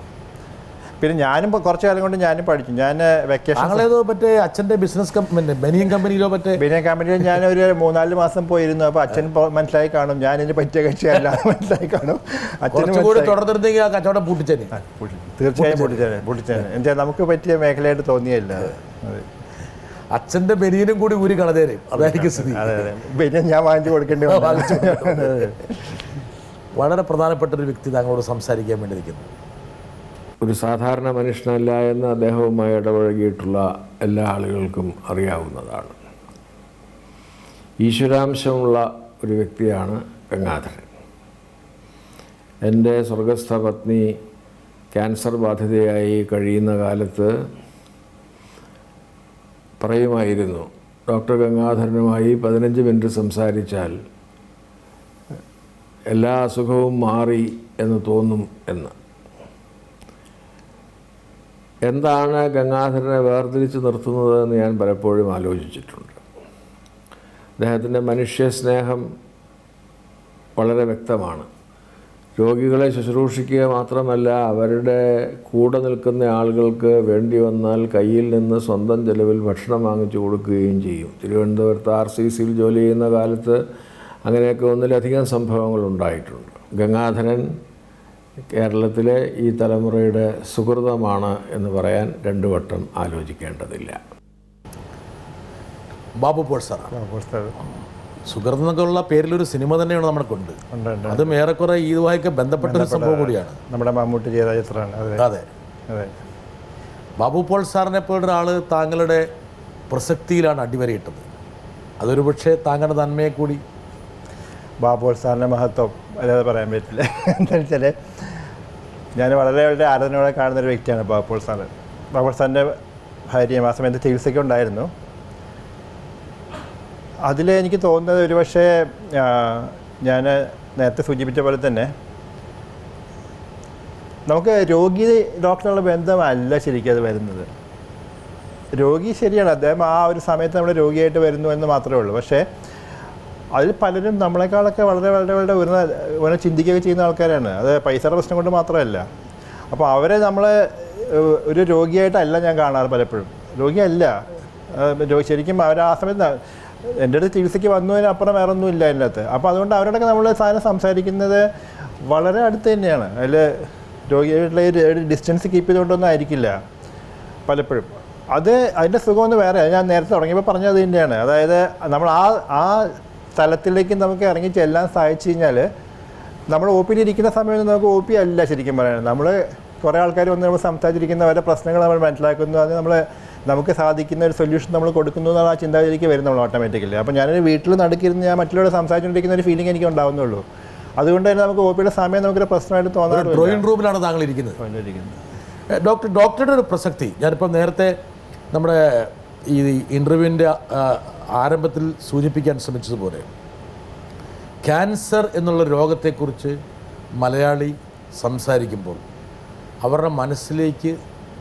പിന്നെ ഞാനും കുറച്ച് കാലം കൊണ്ട് ഞാനും പഠിച്ചു. ഞാൻ വെക്കേഷൻ മറ്റേ അച്ഛൻ്റെ ബിസിനസ് ബനിയൻ കമ്പനിയിലോ ബനിയൻ കമ്പനിയിൽ ഞാനൊരു 3-4 മാസം പോയിരുന്നു. അപ്പോൾ അച്ഛൻ മനസ്സിലായി കാണും ഞാൻ ഇതിന് പറ്റിയ കക്ഷിയല്ല, മനസ്സിലായി കാണും. കച്ചവടം പൂട്ടിച്ചേനെ. തീർച്ചയായും പൊട്ടിച്ചേനെ. എന്താ നമുക്ക് പറ്റിയ മേഖലയായിട്ട് തോന്നിയല്ല. അച്ഛൻ്റെ ബനിയനും കൂടി ഊരി കളതേനെ, അതായിരിക്കും സ്ഥിതി. ബനിയൻ ഞാൻ വാങ്ങിച്ചു കൊടുക്കേണ്ടി വന്നു. വളരെ പ്രധാനപ്പെട്ട ഒരു വ്യക്തി താങ്കളോട് സംസാരിക്കാൻ വേണ്ടി ഇരിക്കുന്നു. ഒരു സാധാരണ മനുഷ്യനല്ല എന്ന് അദ്ദേഹവുമായി ഇടപഴകിയിട്ടുള്ള എല്ലാ ആളുകൾക്കും അറിയാവുന്നതാണ്. ഈശ്വരാംശമുള്ള ഒരു വ്യക്തിയാണ് ഗംഗാധരൻ. എൻ്റെ സ്വർഗസ്ഥ പത്നി ക്യാൻസർ ബാധിതയായി കഴിയുന്ന കാലത്ത് പറയുമായിരുന്നു, ഡോക്ടർ ഗംഗാധരനുമായി 15 മിനിറ്റ് സംസാരിച്ചാൽ എല്ലാ അസുഖവും മാറി എന്ന് തോന്നും എന്ന്. എന്താണ് ഗംഗാധരനെ വേർതിരിച്ച് നിർത്തുന്നത് എന്ന് ഞാൻ പലപ്പോഴും ആലോചിച്ചിട്ടുണ്ട്. അദ്ദേഹത്തിൻ്റെ മനുഷ്യസ്നേഹം വളരെ വ്യക്തമാണ്. രോഗികളെ ശുശ്രൂഷിക്കുക മാത്രമല്ല, അവരുടെ കൂടെ നിൽക്കുന്ന ആളുകൾക്ക് വേണ്ടി വന്നാൽ കയ്യിൽ നിന്ന് സ്വന്തം ചെലവിൽ ഭക്ഷണം വാങ്ങിച്ചു കൊടുക്കുകയും ചെയ്യും. തിരുവനന്തപുരത്ത് RCCയിൽ ജോലി ചെയ്യുന്ന കാലത്ത് അങ്ങനെയൊക്കെ ഒന്നിലധികം സംഭവങ്ങൾ ഉണ്ടായിട്ടുണ്ട്. ഗംഗാധരൻ കേരളത്തിലെ ഈ തലമുറയുടെ സുഹൃതമാണ് എന്ന് പറയാൻ രണ്ടു വട്ടം ആലോചിക്കേണ്ടതില്ല. ബാബു പോൾ സാറാണ്. സുഹൃത്ത് എന്നൊക്കെയുള്ള പേരിലൊരു സിനിമ തന്നെയാണ് നമ്മൾക്കുണ്ട്. അതും ഏറെക്കുറെ ഇതുമായൊക്കെ ബന്ധപ്പെട്ട ഒരു സംഭവം കൂടിയാണ്. നമ്മുടെ മമ്മൂട്ടി ചെയ്ത ചിത്രമാണ്. അതെ. ബാബു പോൾ സാറിനെ പോലൊരാൾ താങ്കളുടെ പ്രസക്തിയിലാണ് അടിവരയിട്ടത്. അതൊരു പക്ഷേ താങ്കളുടെ നന്മയെ കൂടി. ബാബു പോൾ സാറിൻ്റെ മഹത്വം അല്ലാതെ പറയാൻ പറ്റില്ല. എന്താ വെച്ചാൽ ഞാൻ വളരെ വളരെ ആരാധനയോടെ കാണുന്നൊരു വ്യക്തിയാണ് ബാബു പോൾ സാറ്. ബാബു പോൾ സാറിൻ്റെ ഭാര്യയും ആ സമയത്ത് ചികിത്സയ്ക്ക് ഉണ്ടായിരുന്നു. അതിൽ എനിക്ക് തോന്നുന്നത് ഒരുപക്ഷെ ഞാൻ നേരത്തെ സൂചിപ്പിച്ച പോലെ തന്നെ നമുക്ക് രോഗി ഡോക്ടറുള്ള ബന്ധമല്ല ശരിക്കും അത് വരുന്നത്. രോഗി ശരിയാണ്, അദ്ദേഹം ആ ഒരു സമയത്ത് നമ്മുടെ രോഗിയായിട്ട് വരുന്നു എന്ന് മാത്രമേ ഉള്ളൂ. പക്ഷേ അതിൽ പലരും നമ്മളെക്കാളൊക്കെ വളരെ വളരെ വളരെ ഉയർന്ന ചിന്തിക്കുകയൊക്കെ ചെയ്യുന്ന ആൾക്കാരാണ്. അത് പൈസയുടെ പ്രശ്നം കൊണ്ട് മാത്രമല്ല. അപ്പോൾ അവരെ നമ്മൾ ഒരു രോഗിയായിട്ടല്ല ഞാൻ കാണാറ് പലപ്പോഴും. രോഗിയല്ല, ശരിക്കും അവർ ആ സമയത്ത് എൻ്റെ അടുത്ത് ചികിത്സയ്ക്ക് വന്നതിനപ്പുറം വേറെ ഒന്നും ഇല്ല അതിൻ്റെ അകത്ത്. അപ്പോൾ അതുകൊണ്ട് അവരോടൊക്കെ നമ്മൾ സാധനം സംസാരിക്കുന്നത് വളരെ അടുത്ത് തന്നെയാണ്. അതിൽ രോഗിയായിട്ടുള്ള ഒരു ഡിസ്റ്റൻസ് കീപ്പ് ചെയ്തുകൊണ്ടൊന്നും ആയിരിക്കില്ല പലപ്പോഴും. അതിൻ്റെ സുഖമൊന്നും വേറെ. ഞാൻ നേരത്തെ തുടങ്ങിയപ്പോൾ പറഞ്ഞത് തന്നെയാണ്. അതായത് നമ്മൾ ആ സ്ഥലത്തിലേക്ക് നമുക്ക് ഇറങ്ങി ചെല്ലാൻ സാധിച്ചു കഴിഞ്ഞാൽ നമ്മൾ OP ഇരിക്കുന്ന സമയത്ത് നമുക്ക് OP അല്ല ശരിക്കും പറയുന്നത്. നമ്മൾ കുറേ ആൾക്കാർ വന്ന് നമ്മൾ സംസാരിച്ചിരിക്കുന്നവരുടെ പ്രശ്നങ്ങൾ നമ്മൾ മനസ്സിലാക്കുന്നു, അത് നമുക്ക് സാധിക്കുന്ന ഒരു സൊല്യൂഷൻ നമ്മൾ കൊടുക്കുന്നു എന്നാണ് ആ ചിന്താഗതിയിലേക്ക് വരുന്നത് നമ്മൾ ഓട്ടോമാറ്റിക്കലി. അപ്പോൾ ഞാനൊരു വീട്ടിൽ നടക്കിരുന്ന് ഞാൻ മറ്റുള്ളവരെ സംസാരിച്ചുകൊണ്ടിരിക്കുന്ന ഒരു ഫീലിംഗ് എനിക്ക് ഉണ്ടാവുന്നുള്ളൂ. അതുകൊണ്ട് തന്നെ നമുക്ക് OPയുടെ സമയം നമുക്കൊരു പ്രശ്നമായിട്ട് തോന്നാറില്ല. ഡ്രോയിങ് റൂമിലാണ് താങ്കൾ ഇരിക്കുന്നത്. ഡോക്ടറുടെ ഒരു പ്രസക്തി ഞാനിപ്പോൾ നേരത്തെ നമ്മുടെ ഈ ഇൻ്റർവ്യൂവിൻ്റെ ആരംഭത്തിൽ സൂചിപ്പിക്കാൻ ശ്രമിച്ചതുപോലെ ക്യാൻസർ എന്നുള്ള രോഗത്തെക്കുറിച്ച് മലയാളി സംസാരിക്കുമ്പോൾ അവരുടെ മനസ്സിലേക്ക്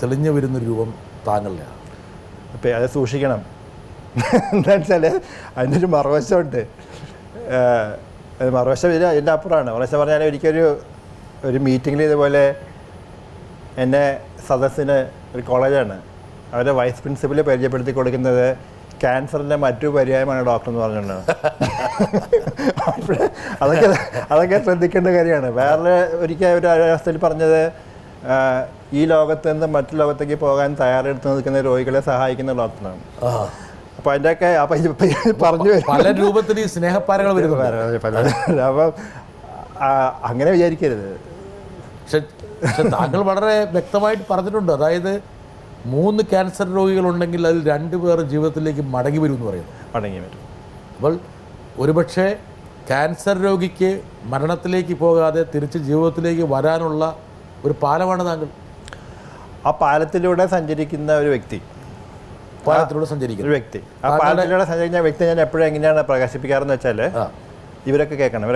തെളിഞ്ഞു വരുന്ന രൂപം താങ്കളുടെയാണ്. അപ്പോൾ അത് സൂക്ഷിക്കണം. എന്താ വെച്ചാൽ അതിനൊരു മറുവശമുണ്ട്. മറുവശം ഇതിൻ്റെ അപ്പുറമാണ്. മറുവശം പറഞ്ഞാൽ ഒരു മീറ്റിങ്ങിൽ ഇതുപോലെ എന്നെ സദസ്സിന് ഒരു കോളേജാണ്, അവരുടെ വൈസ് പ്രിൻസിപ്പൽ പരിചയപ്പെടുത്തി കൊടുക്കുന്നത് ക്യാൻസറിൻ്റെ മറ്റു പര്യായമാണ് ഡോക്ടർ എന്ന് പറഞ്ഞിട്ടുണ്ടാവും. അതൊക്കെ ശ്രദ്ധിക്കേണ്ട കാര്യമാണ്. വേറെ ഒരിക്കൽ ഒരു അവസ്ഥയിൽ പറഞ്ഞത് ഈ ലോകത്ത് നിന്ന് മറ്റു ലോകത്തേക്ക് പോകാൻ തയ്യാറെടുത്ത് നിൽക്കുന്ന രോഗികളെ സഹായിക്കുന്ന ഡോക്ടറാണ്. അപ്പോൾ അതിൻ്റെയൊക്കെ പറഞ്ഞു പല രൂപത്തിൽ ഈ സ്നേഹപ്പാരകൾ വരുന്നു. അപ്പം അങ്ങനെ വിചാരിക്കരുത്. പക്ഷെ താങ്കൾ വളരെ വ്യക്തമായിട്ട് പറഞ്ഞിട്ടുണ്ട്. അതായത് 3 ക്യാൻസർ രോഗികളുണ്ടെങ്കിൽ അതിൽ 2 പേർ ജീവിതത്തിലേക്ക് മടങ്ങി വരുമെന്ന് പറയുന്നു. മടങ്ങി വരും. അപ്പോൾ ഒരുപക്ഷെ ക്യാൻസർ രോഗിക്ക് മരണത്തിലേക്ക് പോകാതെ തിരിച്ച് ജീവിതത്തിലേക്ക് വരാനുള്ള ഒരു പാലമാണ് താങ്കൾ. ആ പാലത്തിലൂടെ സഞ്ചരിക്കുന്ന ഒരു വ്യക്തി, പാലത്തിലൂടെ സഞ്ചരിക്കുന്ന ഒരു വ്യക്തി, ആ പാലത്തിലൂടെ സഞ്ചരിക്കുന്ന വ്യക്തി ഞാൻ എപ്പോഴും എങ്ങനെയാണ് പ്രകാശിപ്പിക്കാറെന്ന് വെച്ചാൽ ഇവരൊക്കെ കേൾക്കണം.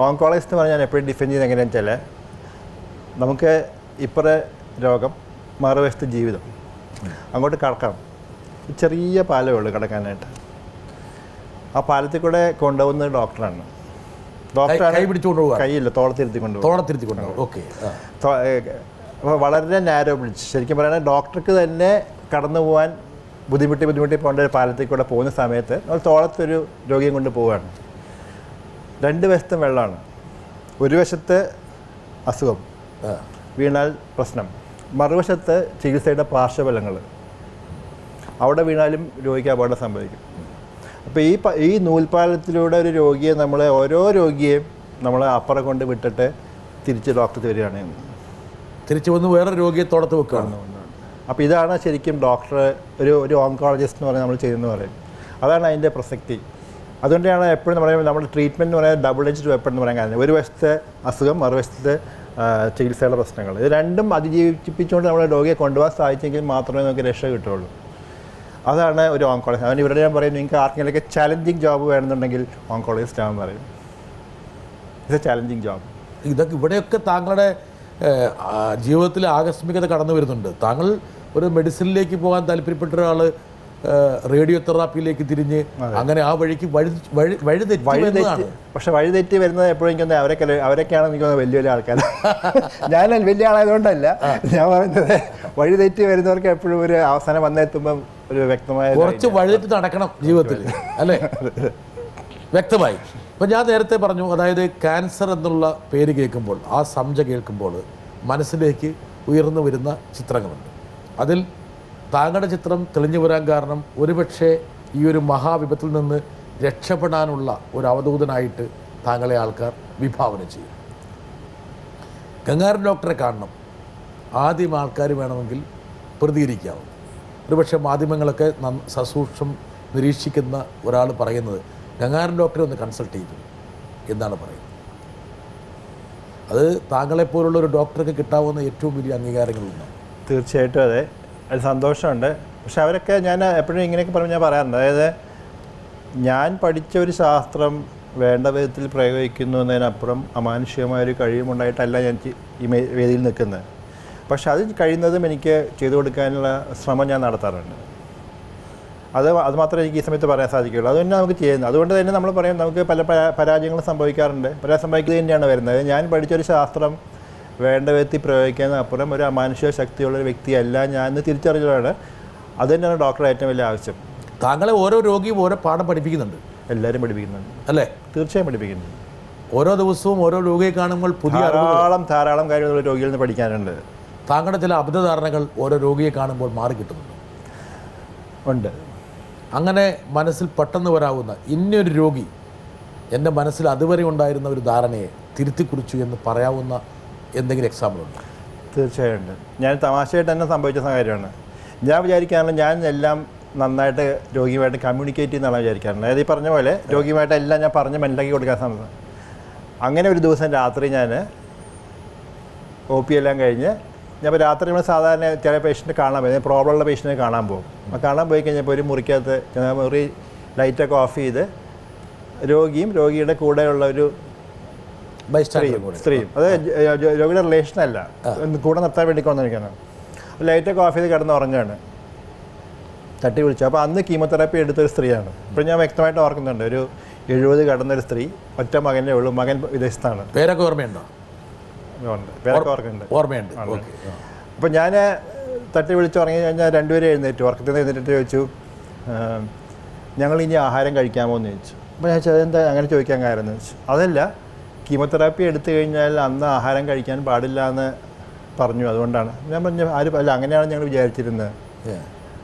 ഓങ്കോളജിസ്റ്റ് പറഞ്ഞാൽ ഞാൻ എപ്പോഴും ഡിഫൈൻ ചെയ്യുന്നത് എങ്ങനെയാണെന്ന് വെച്ചാൽ നമുക്ക് ഇപ്പുറേ രോഗം, മറുവശത്ത് ജീവിതം, അങ്ങോട്ട് കടക്കാം. ചെറിയ പാലമേ ഉള്ളൂ കിടക്കാനായിട്ട്. ആ പാലത്തിൽ കൂടെ കൊണ്ടുപോകുന്നത് ഡോക്ടറാണ്. കൈയില്ല, തോളത്തിരുത്തി കൊണ്ടുപോകും. ഓക്കെ. അപ്പോൾ വളരെ നാരോ ബ്രിഡ്ജ്. ശരിക്കും പറയുന്നത് ഡോക്ടർക്ക് തന്നെ കടന്നു പോകാൻ ബുദ്ധിമുട്ടി പോകേണ്ട ഒരു പാലത്തിൽ കൂടെ പോകുന്ന സമയത്ത് നമ്മൾ തോളത്തൊരു രോഗിയും കൊണ്ട് പോവുകയാണ്. 2 വശത്തും വെള്ളമാണ്. ഒരു വശത്ത് അസുഖം, വീണാൽ പ്രശ്നം, മറുവശത്ത് ചികിത്സയുടെ പാർശ്വഫലങ്ങൾ. അവിടെ വീണാലും രോഗിക്ക് അപകടം സംഭവിക്കും. അപ്പോൾ ഈ നൂൽപ്പാലത്തിലൂടെ ഒരു രോഗിയെ ഓരോ രോഗിയെയും നമ്മൾ അപ്പുറം കൊണ്ട് വിട്ടിട്ട് തിരിച്ച് ഡോക്ടർ വരികയാണ്. തിരിച്ചു വന്ന് വേറെ രോഗിയെ തോളത്ത് വെക്കുകയാണ്. അപ്പോൾ ഇതാണ് ശരിക്കും ഡോക്ടർ ഒരു ഓങ്കോളജിസ്റ്റ് എന്ന് പറഞ്ഞാൽ നമ്മൾ ചെയ്യുന്നത് പറയും. അതാണ് അതിൻ്റെ പ്രസക്തി. അതുകൊണ്ടാണ് എപ്പോഴും നമ്മുടെ ട്രീറ്റ്മെൻറ്റ് എന്ന് പറയുന്നത് ഡബിൾ എഡ്ജ്ഡ് വെപ്പൺ എന്ന് പറയാൻ കാരണം. ഒരു വശത്തെ അസുഖം, മറുവശത്തെ ചികിത്സയുടെ പ്രശ്നങ്ങൾ. ഇത് രണ്ടും അതിജീവിപ്പിച്ചുകൊണ്ട് നമ്മുടെ രോഗിയെ കൊണ്ടുപോകാൻ സാധിച്ചെങ്കിൽ മാത്രമേ നമുക്ക് രക്ഷ കിട്ടുള്ളൂ. അതാണ് ഒരു ഓങ്കോളജിസ്റ്റ്. അതുകൊണ്ട് ഇവരുടെ ഞാൻ പറയും, നിങ്ങൾക്ക് ആർക്കെങ്കിലൊക്കെ ചാലഞ്ചിങ് ജോബ് വേണമെന്നുണ്ടെങ്കിൽ ഓങ്കോളജിസ്റ്റ് ആവാൻ പറയും. It's A challenging job. ഇതൊക്കെ ഇവിടെയൊക്കെ താങ്കളുടെ ജീവിതത്തിൽ ആകസ്മികത കടന്നു വരുന്നുണ്ട്. താങ്കൾ ഒരു മെഡിസിനിലേക്ക് പോകാൻ താല്പര്യപ്പെട്ട ഒരാൾ റേഡിയോ തെറാപ്പിയിലേക്ക് തിരിഞ്ഞ് അങ്ങനെ ആ വഴിക്ക് വഴിതെറ്റി. പക്ഷെ വഴിതെറ്റി വരുന്നത് എപ്പോഴും എനിക്കൊന്ന് അവരൊക്കെയാണ് എനിക്ക് തോന്നുന്നത് വലിയ വലിയ ആൾക്കാർ. ഞാൻ വലിയ ആളായതുകൊണ്ടല്ല ഞാൻ പറയുന്നത്, വഴിതെറ്റി വരുന്നവർക്ക് എപ്പോഴും ഒരു അവസാനം വന്നെത്തുമ്പം ഒരു വ്യക്തമായ കുറച്ച് വഴിതെറ്റി നടക്കണം ജീവിതത്തിൽ, അല്ലേ? വ്യക്തമായി. അപ്പം ഞാൻ നേരത്തെ പറഞ്ഞു, അതായത് ക്യാൻസർ എന്നുള്ള പേര് കേൾക്കുമ്പോൾ, ആ സംജ കേൾക്കുമ്പോൾ മനസ്സിലേക്ക് ഉയർന്നു വരുന്ന ചിത്രങ്ങളുണ്ട്. അതിൽ താങ്കളുടെ ചിത്രം തെളിഞ്ഞു വരാൻ കാരണം ഒരുപക്ഷെ ഈ ഒരു മഹാവിപത്തിൽ നിന്ന് രക്ഷപ്പെടാനുള്ള ഒരു അവധൂതനായിട്ട് താങ്കളെ ആൾക്കാർ വിഭാവന ചെയ്യും. ഗംഗാരൻ ഡോക്ടറെ കാണണം, ആദ്യം ആൾക്കാർ വേണമെങ്കിൽ പ്രതികരിക്കാവും. ഒരുപക്ഷെ മാധ്യമങ്ങളൊക്കെ സസൂക്ഷ്മം നിരീക്ഷിക്കുന്ന ഒരാൾ പറയുന്നത് ഗംഗാരൻ ഡോക്ടറെ ഒന്ന് കൺസൾട്ട് ചെയ്തു എന്നാണ് പറയുന്നത്. അത് താങ്കളെപ്പോലുള്ള ഒരു ഡോക്ടർക്ക് കിട്ടാവുന്ന ഏറ്റവും വലിയ അംഗീകാരങ്ങളൊന്നാണ്. തീർച്ചയായിട്ടും അതെ, അത് സന്തോഷമുണ്ട്. പക്ഷെ അവരൊക്കെ ഞാൻ എപ്പോഴും ഇങ്ങനെയൊക്കെ പറഞ്ഞ് ഞാൻ പറയാറുണ്ട്, അതായത് ഞാൻ പഠിച്ച ഒരു ശാസ്ത്രം വേണ്ട വിധത്തിൽ പ്രയോഗിക്കുന്നു എന്നതിനപ്പുറം അമാനുഷികമായൊരു കഴിവുമുണ്ടായിട്ടല്ല ഞാൻ ഈ വേദിയിൽ നിൽക്കുന്നത്. പക്ഷെ അത് കഴിയുന്നതും എനിക്ക് ചെയ്തു കൊടുക്കാനുള്ള ശ്രമം ഞാൻ നടത്താറുണ്ട്. അത് മാത്രമേ എനിക്ക് ഈ സമയത്ത് പറയാൻ സാധിക്കുകയുള്ളൂ. അതുതന്നെ നമുക്ക് ചെയ്യുന്നത്. അതുകൊണ്ട് തന്നെ നമ്മൾ പറയും, നമുക്ക് പല പരാജയങ്ങളും സംഭവിക്കാറുണ്ട്. പരാജയം സംഭവിക്കുന്നത് തന്നെയാണ് വരുന്നത്. ഞാൻ പഠിച്ചൊരു ശാസ്ത്രം വേണ്ട വിധത്തിൽ പ്രയോഗിക്കുന്നതിനപ്പുറം ഒരു അമാനുഷിക ശക്തിയുള്ളൊരു വ്യക്തിയല്ല ഞാൻ എന്ന് തിരിച്ചറിഞ്ഞതാണ്. അത് തന്നെയാണ് ഡോക്ടറുടെ ഏറ്റവും വലിയ ആവശ്യം. താങ്കളെ ഓരോ രോഗിയും ഓരോ പാഠം പഠിപ്പിക്കുന്നുണ്ട്. എല്ലാവരും പഠിപ്പിക്കുന്നുണ്ട്, അല്ലേ? തീർച്ചയായും പഠിപ്പിക്കുന്നുണ്ട്. ഓരോ ദിവസവും ഓരോ രോഗിയെ കാണുമ്പോൾ പുതിയ ധാരാളം കാര്യങ്ങൾ രോഗികളിൽ നിന്ന് പഠിക്കാനുണ്ട്. താങ്കളുടെ ചില അബദ്ധധാരണകൾ ഓരോ രോഗിയെ കാണുമ്പോൾ മാറിക്കിട്ടുന്നുണ്ട്. ഉണ്ട്. അങ്ങനെ മനസ്സിൽ പെട്ടെന്ന് വരാവുന്ന ഇന്നൊരു രോഗി എൻ്റെ മനസ്സിൽ അതുവരെ ഉണ്ടായിരുന്ന ഒരു ധാരണയെ തിരുത്തിക്കുറിച്ചു എന്ന് പറയാവുന്ന എന്തെങ്കിലും എക്സാമ്പിൾ ഉണ്ട്? തീർച്ചയായും ഉണ്ട്. ഞാൻ തമാശയായിട്ട് തന്നെ സംഭവിച്ച കാര്യമാണ്. ഞാൻ വിചാരിക്കാറുണ്ട് ഞാൻ എല്ലാം നന്നായിട്ട് രോഗിയുമായിട്ട് കമ്മ്യൂണിക്കേറ്റ് ചെയ്യുന്നതാണ് വിചാരിക്കാറുണ്ട്. അതായത് ഈ പറഞ്ഞ പോലെ രോഗിയുമായിട്ട് എല്ലാം ഞാൻ പറഞ്ഞ് മനസ്സിലാക്കി കൊടുക്കാൻ സാധിക്കും. അങ്ങനെ ഒരു ദിവസം രാത്രി ഞാൻ OP എല്ലാം കഴിഞ്ഞ് ഞാൻ രാത്രി നമ്മൾ സാധാരണ ചില പേഷ്യൻറ്റ് കാണാൻ പോയി, പ്രോബ്ലം ഉള്ള പേഷ്യൻറ്റിനെ കാണാൻ പോകും. കാണാൻ പോയി കഴിഞ്ഞപ്പോൾ ഒരു മുറിക്കകത്ത് മുറി ലൈറ്റൊക്കെ ഓഫ് ചെയ്ത് രോഗിയും രോഗിയുടെ കൂടെയുള്ള ഒരു സ്ത്രീയും, അത് രോഗിയുടെ റിലേഷനല്ല, കൂടെ നിർത്താൻ വേണ്ടി കൊണ്ടിരിക്കുകയാണ്. ലൈറ്റൊക്കെ ഓഫ് ചെയ്ത് കിടന്ന് ഉറങ്ങുകയാണ്. തട്ടി വിളിച്ചു. അപ്പോൾ അന്ന് കീമോതെറാപ്പി എടുത്തൊരു സ്ത്രീയാണ്. ഇപ്പോൾ ഞാൻ വ്യക്തമായിട്ട് ഓർക്കുന്നുണ്ട്. ഒരു 70 കടന്നൊരു സ്ത്രീ, ഒറ്റ മകനേ ഉള്ളൂ. മകൻ വിദേശത്താണ്. പേരൊക്കെ ഓർമ്മയുണ്ടോ? പേരൊക്കെ ഓർക്കുന്നുണ്ട്. അപ്പോൾ ഞാൻ തട്ടി വിളിച്ച് ഉറങ്ങി കഴിഞ്ഞാൽ രണ്ടുപേരും എഴുന്നേറ്റു. ഉറക്കത്തിൽ നിന്ന് എഴുന്നേറ്റിട്ട് ചോദിച്ചു, ഞങ്ങൾ ഇനി ആഹാരം കഴിക്കാമോ എന്ന് ചോദിച്ചു. അപ്പോൾ ഞാൻ അതെന്താ അങ്ങനെ ചോദിക്കാൻ കാരണം എന്ന് വെച്ചു. അതല്ല, കീമോതെറാപ്പി എടുത്തു കഴിഞ്ഞാൽ അന്ന് ആഹാരം കഴിക്കാൻ പാടില്ല എന്ന് പറഞ്ഞു, അതുകൊണ്ടാണ്. ഞാൻ പറഞ്ഞു അല്ല, അങ്ങനെയാണ് ഞങ്ങൾ വിചാരിച്ചിരുന്നത്.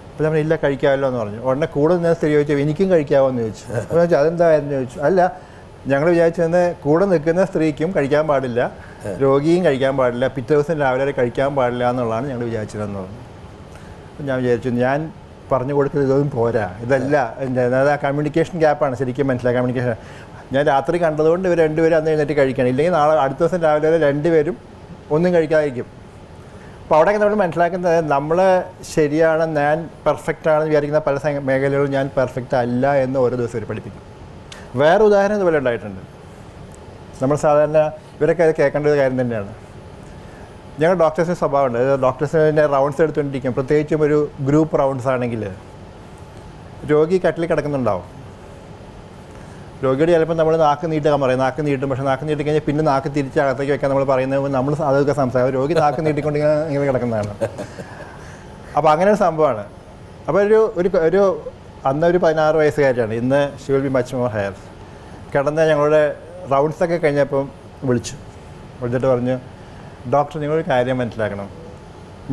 അപ്പോൾ നമ്മൾ ഇല്ല, കഴിക്കാമല്ലോ എന്ന് പറഞ്ഞു. ഉടനെ കൂടെ നിന്ന് സ്ത്രീ ചോദിച്ചു, എനിക്കും കഴിക്കാമോ എന്ന് ചോദിച്ചു. അപ്പോൾ ചോദിച്ചു അതെന്തായിരുന്നു ചോദിച്ചു. അല്ല, ഞങ്ങൾ വിചാരിച്ചത് കൂടെ നിൽക്കുന്ന സ്ത്രീക്കും കഴിക്കാൻ പാടില്ല, രോഗിയും കഴിക്കാൻ പാടില്ല, പിറ്റേ ദിവസം രാവിലെ വരെ കഴിക്കാൻ പാടില്ല എന്നുള്ളതാണ് ഞങ്ങൾ വിചാരിച്ചതെന്ന് പറഞ്ഞു. അപ്പം ഞാൻ വിചാരിച്ചു ഞാൻ പറഞ്ഞു കൊടുക്കുന്നത് ഇതൊന്നും പോരാ, ഇതല്ല അതായത് ആ കമ്മ്യൂണിക്കേഷൻ ഗ്യാപ്പാണ് ശരിക്കും മനസ്സിലാക്കുക. കമ്മ്യൂണിക്കേഷൻ ഞാൻ രാത്രി കണ്ടതുകൊണ്ട് ഇവർ രണ്ടുപേരും അന്ന് എഴുന്നേറ്റ് കഴിക്കണം, ഇല്ലെങ്കിൽ നാളെ അടുത്ത ദിവസം രാവിലെ വരെ രണ്ടുപേരും ഒന്നും കഴിക്കാതിരിക്കും. അപ്പോൾ അവിടെയൊക്കെ നമ്മൾ മനസ്സിലാക്കുന്നത് നമ്മൾ ശരിയാണ്, ഞാൻ പെർഫെക്റ്റ് ആണെന്ന് വിചാരിക്കുന്ന പല മേഖലകളും ഞാൻ പെർഫെക്റ്റ് അല്ല എന്ന് ഓരോ ദിവസം അവർ പഠിപ്പിക്കും. വേറെ ഉദാഹരണം ഇതുപോലെ ഉണ്ടായിട്ടുണ്ട്. നമ്മൾ സാധാരണ ഇവരൊക്കെ അത് കേൾക്കേണ്ട ഒരു കാര്യം തന്നെയാണ്. ഞങ്ങൾ ഡോക്ടേഴ്സിന് സ്വഭാവമുണ്ട്. അതായത് ഡോക്ടേഴ്സിൻ്റെ റൗണ്ട്സ് എടുത്തുകൊണ്ടിരിക്കും. പ്രത്യേകിച്ചും ഒരു ഗ്രൂപ്പ് റൗണ്ട്സ് ആണെങ്കിൽ രോഗി കട്ടിൽ കിടക്കുന്നുണ്ടാവും. രോഗിയോട് ചിലപ്പോൾ നമ്മൾ നാക്ക് നീട്ടാൻ പറയും, നാക്ക് നീട്ടും. പക്ഷേ നാക്ക് നീട്ടി കഴിഞ്ഞാൽ പിന്നെ നാക്ക് തിരിച്ച് അകത്തേക്ക് വെക്കാൻ നമ്മൾ പറയുന്നത് നമ്മൾ അതൊക്കെ സംസാരിക്കും. രോഗി നാക്ക് നീട്ടിക്കൊണ്ട് ഇങ്ങനെ കിടക്കുന്നതാണ്. അപ്പോൾ അങ്ങനെ ഒരു സംഭവമാണ്. അപ്പോൾ ഒരു അന്നൊരു 16 വയസ്സുകാരിയാണ്. ഇന്ന് she will be much more hair. കിടന്ന് ഞങ്ങളുടെ റൗണ്ട്സൊക്കെ കഴിഞ്ഞപ്പം വിളിച്ചിട്ട് പറഞ്ഞു, ഡോക്ടർ നിങ്ങളൊരു കാര്യം മനസ്സിലാക്കണം,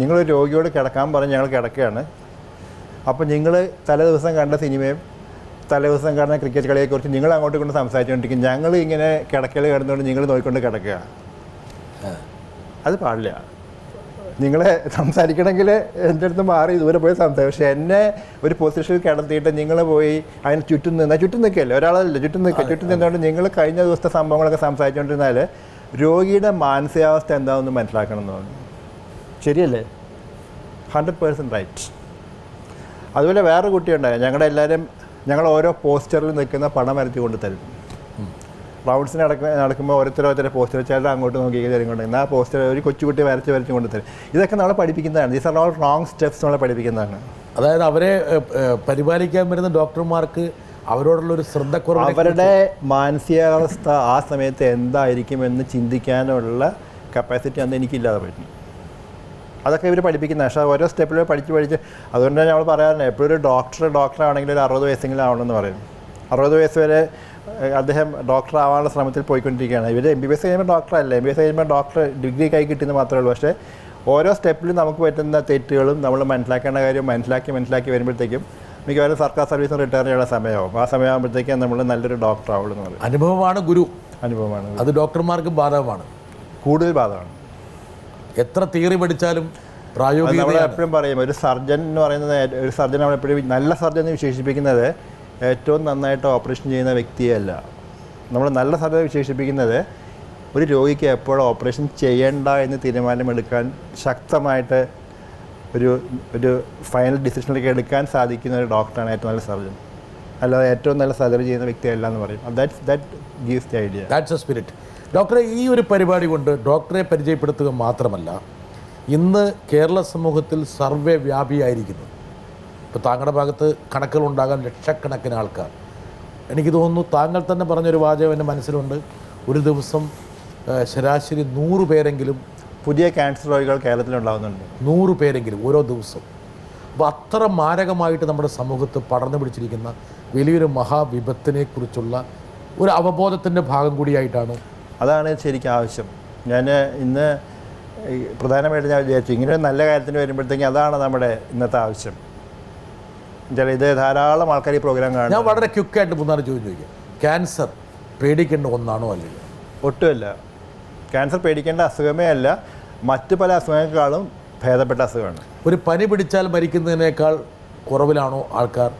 നിങ്ങളൊരു രോഗിയോട് കിടക്കാൻ പറഞ്ഞ് ഞങ്ങൾ കിടക്കുകയാണ്. അപ്പോൾ നിങ്ങൾ തലേ ദിവസം കണ്ട സിനിമയും തലേ ദിവസം കാണുന്ന ക്രിക്കറ്റ് കളിയെക്കുറിച്ച് നിങ്ങൾ അങ്ങോട്ട് കൊണ്ട് സംസാരിച്ചുകൊണ്ടിരിക്കും. ഞങ്ങൾ ഇങ്ങനെ കിടക്കൽ കിടന്നുകൊണ്ട് നിങ്ങൾ നോക്കിക്കൊണ്ട് കിടക്കുക. അത് പാടില്ല. നിങ്ങളെ സംസാരിക്കണമെങ്കിൽ എൻ്റെ അടുത്ത് മാറി ഇതുവരെ പോയി സംസാരിക്കും. പക്ഷേ എന്നെ ഒരു പൊസിഷനിൽ കിടത്തിയിട്ട് നിങ്ങൾ പോയി അതിന് ചുറ്റും നിൽക്കുകയല്ലേ, ഒരാളല്ല, ചുറ്റും നിന്നുകൊണ്ട് നിങ്ങൾ കഴിഞ്ഞ ദിവസത്തെ സംഭവങ്ങളൊക്കെ സംസാരിച്ചുകൊണ്ടിരുന്നാൽ രോഗിയുടെ മാനസികാവസ്ഥ എന്താണെന്ന് മനസ്സിലാക്കണം എന്ന് പറഞ്ഞു. ശരിയല്ലേ? 100% റൈറ്റ്. അതുപോലെ വേറെ കുട്ടിയുണ്ടായി. ഞങ്ങൾ ഓരോ പോസ്റ്ററിൽ നിൽക്കുന്ന പടം വരച്ച് കൊണ്ട് തരും. റൗണ്ട്സിന് നടക്കുമ്പോൾ ഓരോരുത്തരെ പോസ്റ്റർ വെച്ചാൽ അങ്ങോട്ട് നോക്കി തരും കൊണ്ട് ആ പോസ്റ്റർ ഒരു കൊച്ചുകുട്ടി വരച്ച് കൊണ്ട് തരും. ഇതൊക്കെ നമ്മൾ പഠിപ്പിക്കുന്നതാണ്. These are all wrong steps നമ്മളെ പഠിപ്പിക്കുന്നതാണ്. അതായത് അവരെ പരിപാലിക്കാൻ വരുന്ന ഡോക്ടർമാർക്ക് അവരോടുള്ളൊരു ശ്രദ്ധക്കുറവ്, അവരുടെ മാനസികാവസ്ഥ ആ സമയത്ത് എന്തായിരിക്കുമെന്ന് ചിന്തിക്കാനുള്ള കപ്പാസിറ്റി അന്ന് എനിക്കില്ലാതെ പറ്റും. അതൊക്കെ ഇവർ പഠിപ്പിക്കുന്നത്. പക്ഷേ ഓരോ സ്റ്റെപ്പിലും പഠിച്ച് അതുകൊണ്ട് തന്നെ നമ്മൾ പറയാറുണ്ട്, എപ്പോഴും ഒരു ഡോക്ടറാണെങ്കിൽ ഒരു 60 വയസ്സെങ്കിലും ആവണമെന്ന് പറയും. 60 വയസ്സ് വരെ അദ്ദേഹം ഡോക്ടർ ആവാനുള്ള ശ്രമത്തിൽ പോയിക്കൊണ്ടിരിക്കുകയാണ്. ഇവർ MBBS കഴിയുമ്പോൾ ഡോക്ടറല്ല, MBBS കഴിയുമ്പോൾ ഡോക്ടർ ഡിഗ്രി കൈ കിട്ടുന്നത് മാത്രമേ ഉള്ളൂ. പക്ഷേ ഓരോ സ്റ്റെപ്പിലും നമുക്ക് പറ്റുന്ന തെറ്റുകളും നമ്മൾ മനസ്സിലാക്കേണ്ട കാര്യം മനസ്സിലാക്കി വരുമ്പോഴത്തേക്കും മിക്കവാറും സർക്കാർ സർവീസിന് റിട്ടയർ ചെയ്യാനുള്ള സമയമാവും. ആ സമയമാകുമ്പോഴത്തേക്കും നമ്മൾ നല്ലൊരു ഡോക്ടർ ആവുള്ളൂ എന്ന് പറയും. അനുഭവമാണ് ഗുരു. അനുഭവമാണ് അത് ഡോക്ടർമാർക്ക് ബാധകമാണ്, കൂടുതൽ ബാധകമാണ്. എത്ര തിയറി പഠിച്ചാലും നമ്മൾ പ്രായോഗികത. എപ്പോഴും പറയും, ഒരു സർജൻ എന്ന് പറയുന്നത്, ഒരു സർജൻ നമ്മളെപ്പോഴും നല്ല സർജൻ എന്ന് വിശേഷിപ്പിക്കുന്നത് ഏറ്റവും നന്നായിട്ട് ഓപ്പറേഷൻ ചെയ്യുന്ന വ്യക്തിയല്ല. നമ്മൾ നല്ല സർജൻ വിശേഷിപ്പിക്കുന്നത് ഒരു രോഗിക്ക് എപ്പോഴും ഓപ്പറേഷൻ ചെയ്യേണ്ട എന്ന് തീരുമാനമെടുക്കാൻ ശക്തമായിട്ട് ഒരു ഫൈനൽ ഡിസിഷനിലേക്ക് എടുക്കാൻ സാധിക്കുന്ന ഒരു ഡോക്ടറാണ് ഏറ്റവും നല്ല സർജൻ. അല്ലാതെ ഏറ്റവും നല്ല സർജറി ചെയ്യുന്ന വ്യക്തിയല്ല എന്ന് പറയും. That gives the idea. That's A spirit. ഡോക്ടറെ, ഈ ഒരു പരിപാടി കൊണ്ട് ഡോക്ടറെ പരിചയപ്പെടുത്തുക മാത്രമല്ല, ഇന്ന് കേരള സമൂഹത്തിൽ സർവേ വ്യാപിയായിരിക്കുന്നു. ഇപ്പോൾ താങ്കളുടെ ഭാഗത്ത് കണക്കുകളുണ്ടാകാൻ ലക്ഷക്കണക്കിന് ആൾക്കാർ. എനിക്ക് തോന്നുന്നു താങ്കൾ തന്നെ പറഞ്ഞൊരു വാചകം എൻ്റെ മനസ്സിലുണ്ട്, ഒരു ദിവസം ശരാശരി 100 പേരെങ്കിലും പുതിയ ക്യാൻസർ രോഗികൾ കേരളത്തിലുണ്ടാകുന്നുണ്ട്. 100 പേരെങ്കിലും ഓരോ ദിവസം. അപ്പോൾ അത്ര മാരകമായിട്ട് നമ്മുടെ സമൂഹത്ത് പടർന്നു പിടിച്ചിരിക്കുന്ന വലിയൊരു മഹാവിപത്തിനെക്കുറിച്ചുള്ള ഒരു അവബോധത്തിൻ്റെ ഭാഗം കൂടിയായിട്ടാണ്. അതാണ് ശരിക്കും ആവശ്യം. ഞാൻ ഇന്ന് പ്രധാനമായിട്ട് ഞാൻ വിചാരിച്ചു, ഇങ്ങനെ ഒരു നല്ല കാര്യത്തിന് വരുമ്പോഴത്തേക്കും അതാണ് നമ്മുടെ ഇന്നത്തെ ആവശ്യം. ഇത് ധാരാളം ആൾക്കാർ ഈ പ്രോഗ്രാം കാണും. ഞാൻ വളരെ ക്വിക്കായിട്ട് 3-4 ചോദ്യം ചോദിക്കാം. ക്യാൻസർ പേടിക്കേണ്ട ഒന്നാണോ അല്ലല്ലോ? ഒട്ടുമല്ല. ക്യാൻസർ പേടിക്കേണ്ട അസുഖമേ അല്ല, മറ്റു പല അസുഖങ്ങളെക്കാളും ഭേദപ്പെട്ട അസുഖമാണ്. ഒരു പനി പിടിച്ചാൽ മരിക്കുന്നതിനേക്കാൾ കുറവിലാണോ ആൾക്കാർ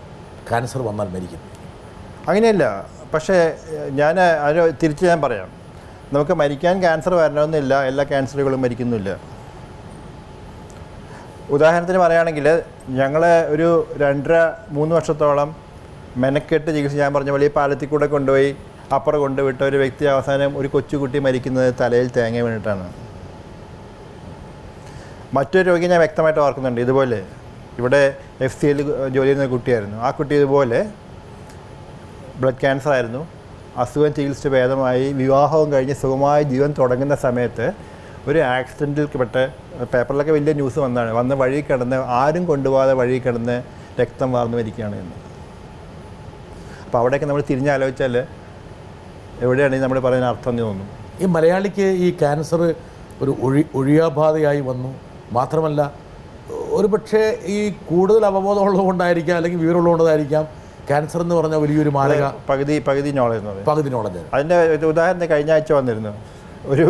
ക്യാൻസർ വന്നാൽ മരിക്കുന്നത്? അങ്ങനെയല്ല. പക്ഷേ തിരിച്ച് ഞാൻ പറയാം, നമുക്ക് മരിക്കാൻ ക്യാൻസർ വരണമെന്നില്ല, എല്ലാ ക്യാൻസറുകളും മരിക്കുന്നില്ല. ഉദാഹരണത്തിന് പറയുകയാണെങ്കിൽ, ഞങ്ങൾ ഒരു 2.5-3 വർഷത്തോളം മെനക്കെട്ട് ചികിത്സ, ഞാൻ പറഞ്ഞ പോലെ ഈ പാലത്തിൽ കൂടെ കൊണ്ടുപോയി അപ്പുറം കൊണ്ടുവിട്ട ഒരു വ്യക്തി അവസാനം ഒരു കൊച്ചുകുട്ടി മരിക്കുന്നത് തലയിൽ തേങ്ങ വീണിട്ടാണ്. മറ്റൊരു രോഗി ഞാൻ വ്യക്തമായിട്ട് ഓർക്കുന്നുണ്ട്. ഇതുപോലെ ഇവിടെ FCL ജോലി ചെയ്യുന്ന കുട്ടിയായിരുന്നു. ആ കുട്ടി ഇതുപോലെ ബ്ലഡ് ക്യാൻസർ ആയിരുന്നു. അസുഖം ചികിത്സിച്ച് ഭേദമായി വിവാഹവും കഴിഞ്ഞ് സുഖമായി ജീവൻ തുടങ്ങുന്ന സമയത്ത് ഒരു ആക്സിഡൻറ്റിൽ പെട്ട്, പേപ്പറിലൊക്കെ വലിയ ന്യൂസ് വന്ന് വഴി കിടന്ന്, ആരും കൊണ്ടുപോകാതെ വഴി കിടന്ന് രക്തം വാർന്നു മരിക്കുകയാണ് എന്ന്. അപ്പോൾ അവിടെയൊക്കെ നമ്മൾ തിരിഞ്ഞാലോചിച്ചാൽ എവിടെയാണ് നമ്മൾ പറയുന്ന അർത്ഥം എന്ന് തോന്നും. ഈ മലയാളിക്ക് ഈ ക്യാൻസർ ഒരു ഒഴിയാബാധയായി വന്നു. മാത്രമല്ല, ഒരു പക്ഷേ ഈ കൂടുതൽ അവബോധമുള്ളതുകൊണ്ടായിരിക്കാം, അല്ലെങ്കിൽ വിവരമുള്ളതുകൊണ്ടായിരിക്കാം ക്യാൻസർ എന്ന് പറഞ്ഞാൽ വലിയൊരു മാരക പകുതി നോളജ് എന്ന് പറയും. പകുതി നോളജ്. അതിൻ്റെ ഉദാഹരണം കഴിഞ്ഞ ആഴ്ച വന്നിരുന്നു. ഒരു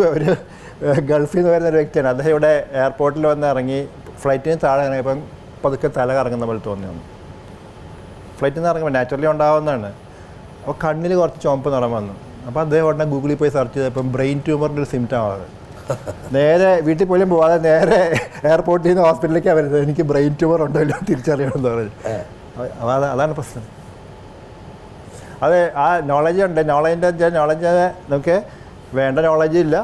ഗൾഫിൽ നിന്ന് വരുന്ന ഒരു വ്യക്തിയാണ്. അദ്ദേഹം ഇവിടെ എയർപോർട്ടിൽ വന്ന് ഇറങ്ങി, ഫ്ലൈറ്റിൽ നിന്ന് താഴെ ഇറങ്ങിയപ്പം പതുക്കെ തല കറങ്ങുന്ന പോലെ തോന്നി വന്നു. ഫ്ലൈറ്റിൽ നിന്ന് ഇറങ്ങുമ്പോൾ നാച്ചുറലി ഉണ്ടാകുന്നതാണ്. അപ്പോൾ കണ്ണിൽ കുറച്ച് ചുവപ്പ് നിറം വന്നു. അപ്പോൾ അദ്ദേഹം ഉടനെ ഗൂഗിളിൽ പോയി സെർച്ച് ചെയ്തപ്പം ബ്രെയിൻ ട്യൂമറിൻ്റെ ഒരു സിംറ്റം ആവാതെ നേരെ വീട്ടിൽ പോലും പോകാതെ നേരെ എയർപോർട്ടിൽ നിന്ന് ഹോസ്പിറ്റലിലേക്കാണ് വരുന്നത്. എനിക്ക് ബ്രെയിൻ ട്യൂമർ ഉണ്ടല്ലോ തിരിച്ചറിയണമെന്ന് പറഞ്ഞു. അതാണ് പ്രശ്നം. അത് ആ നോളജ് ഉണ്ട്. നോളജ് നമുക്ക് വേണ്ട നോളജ് ഇല്ല,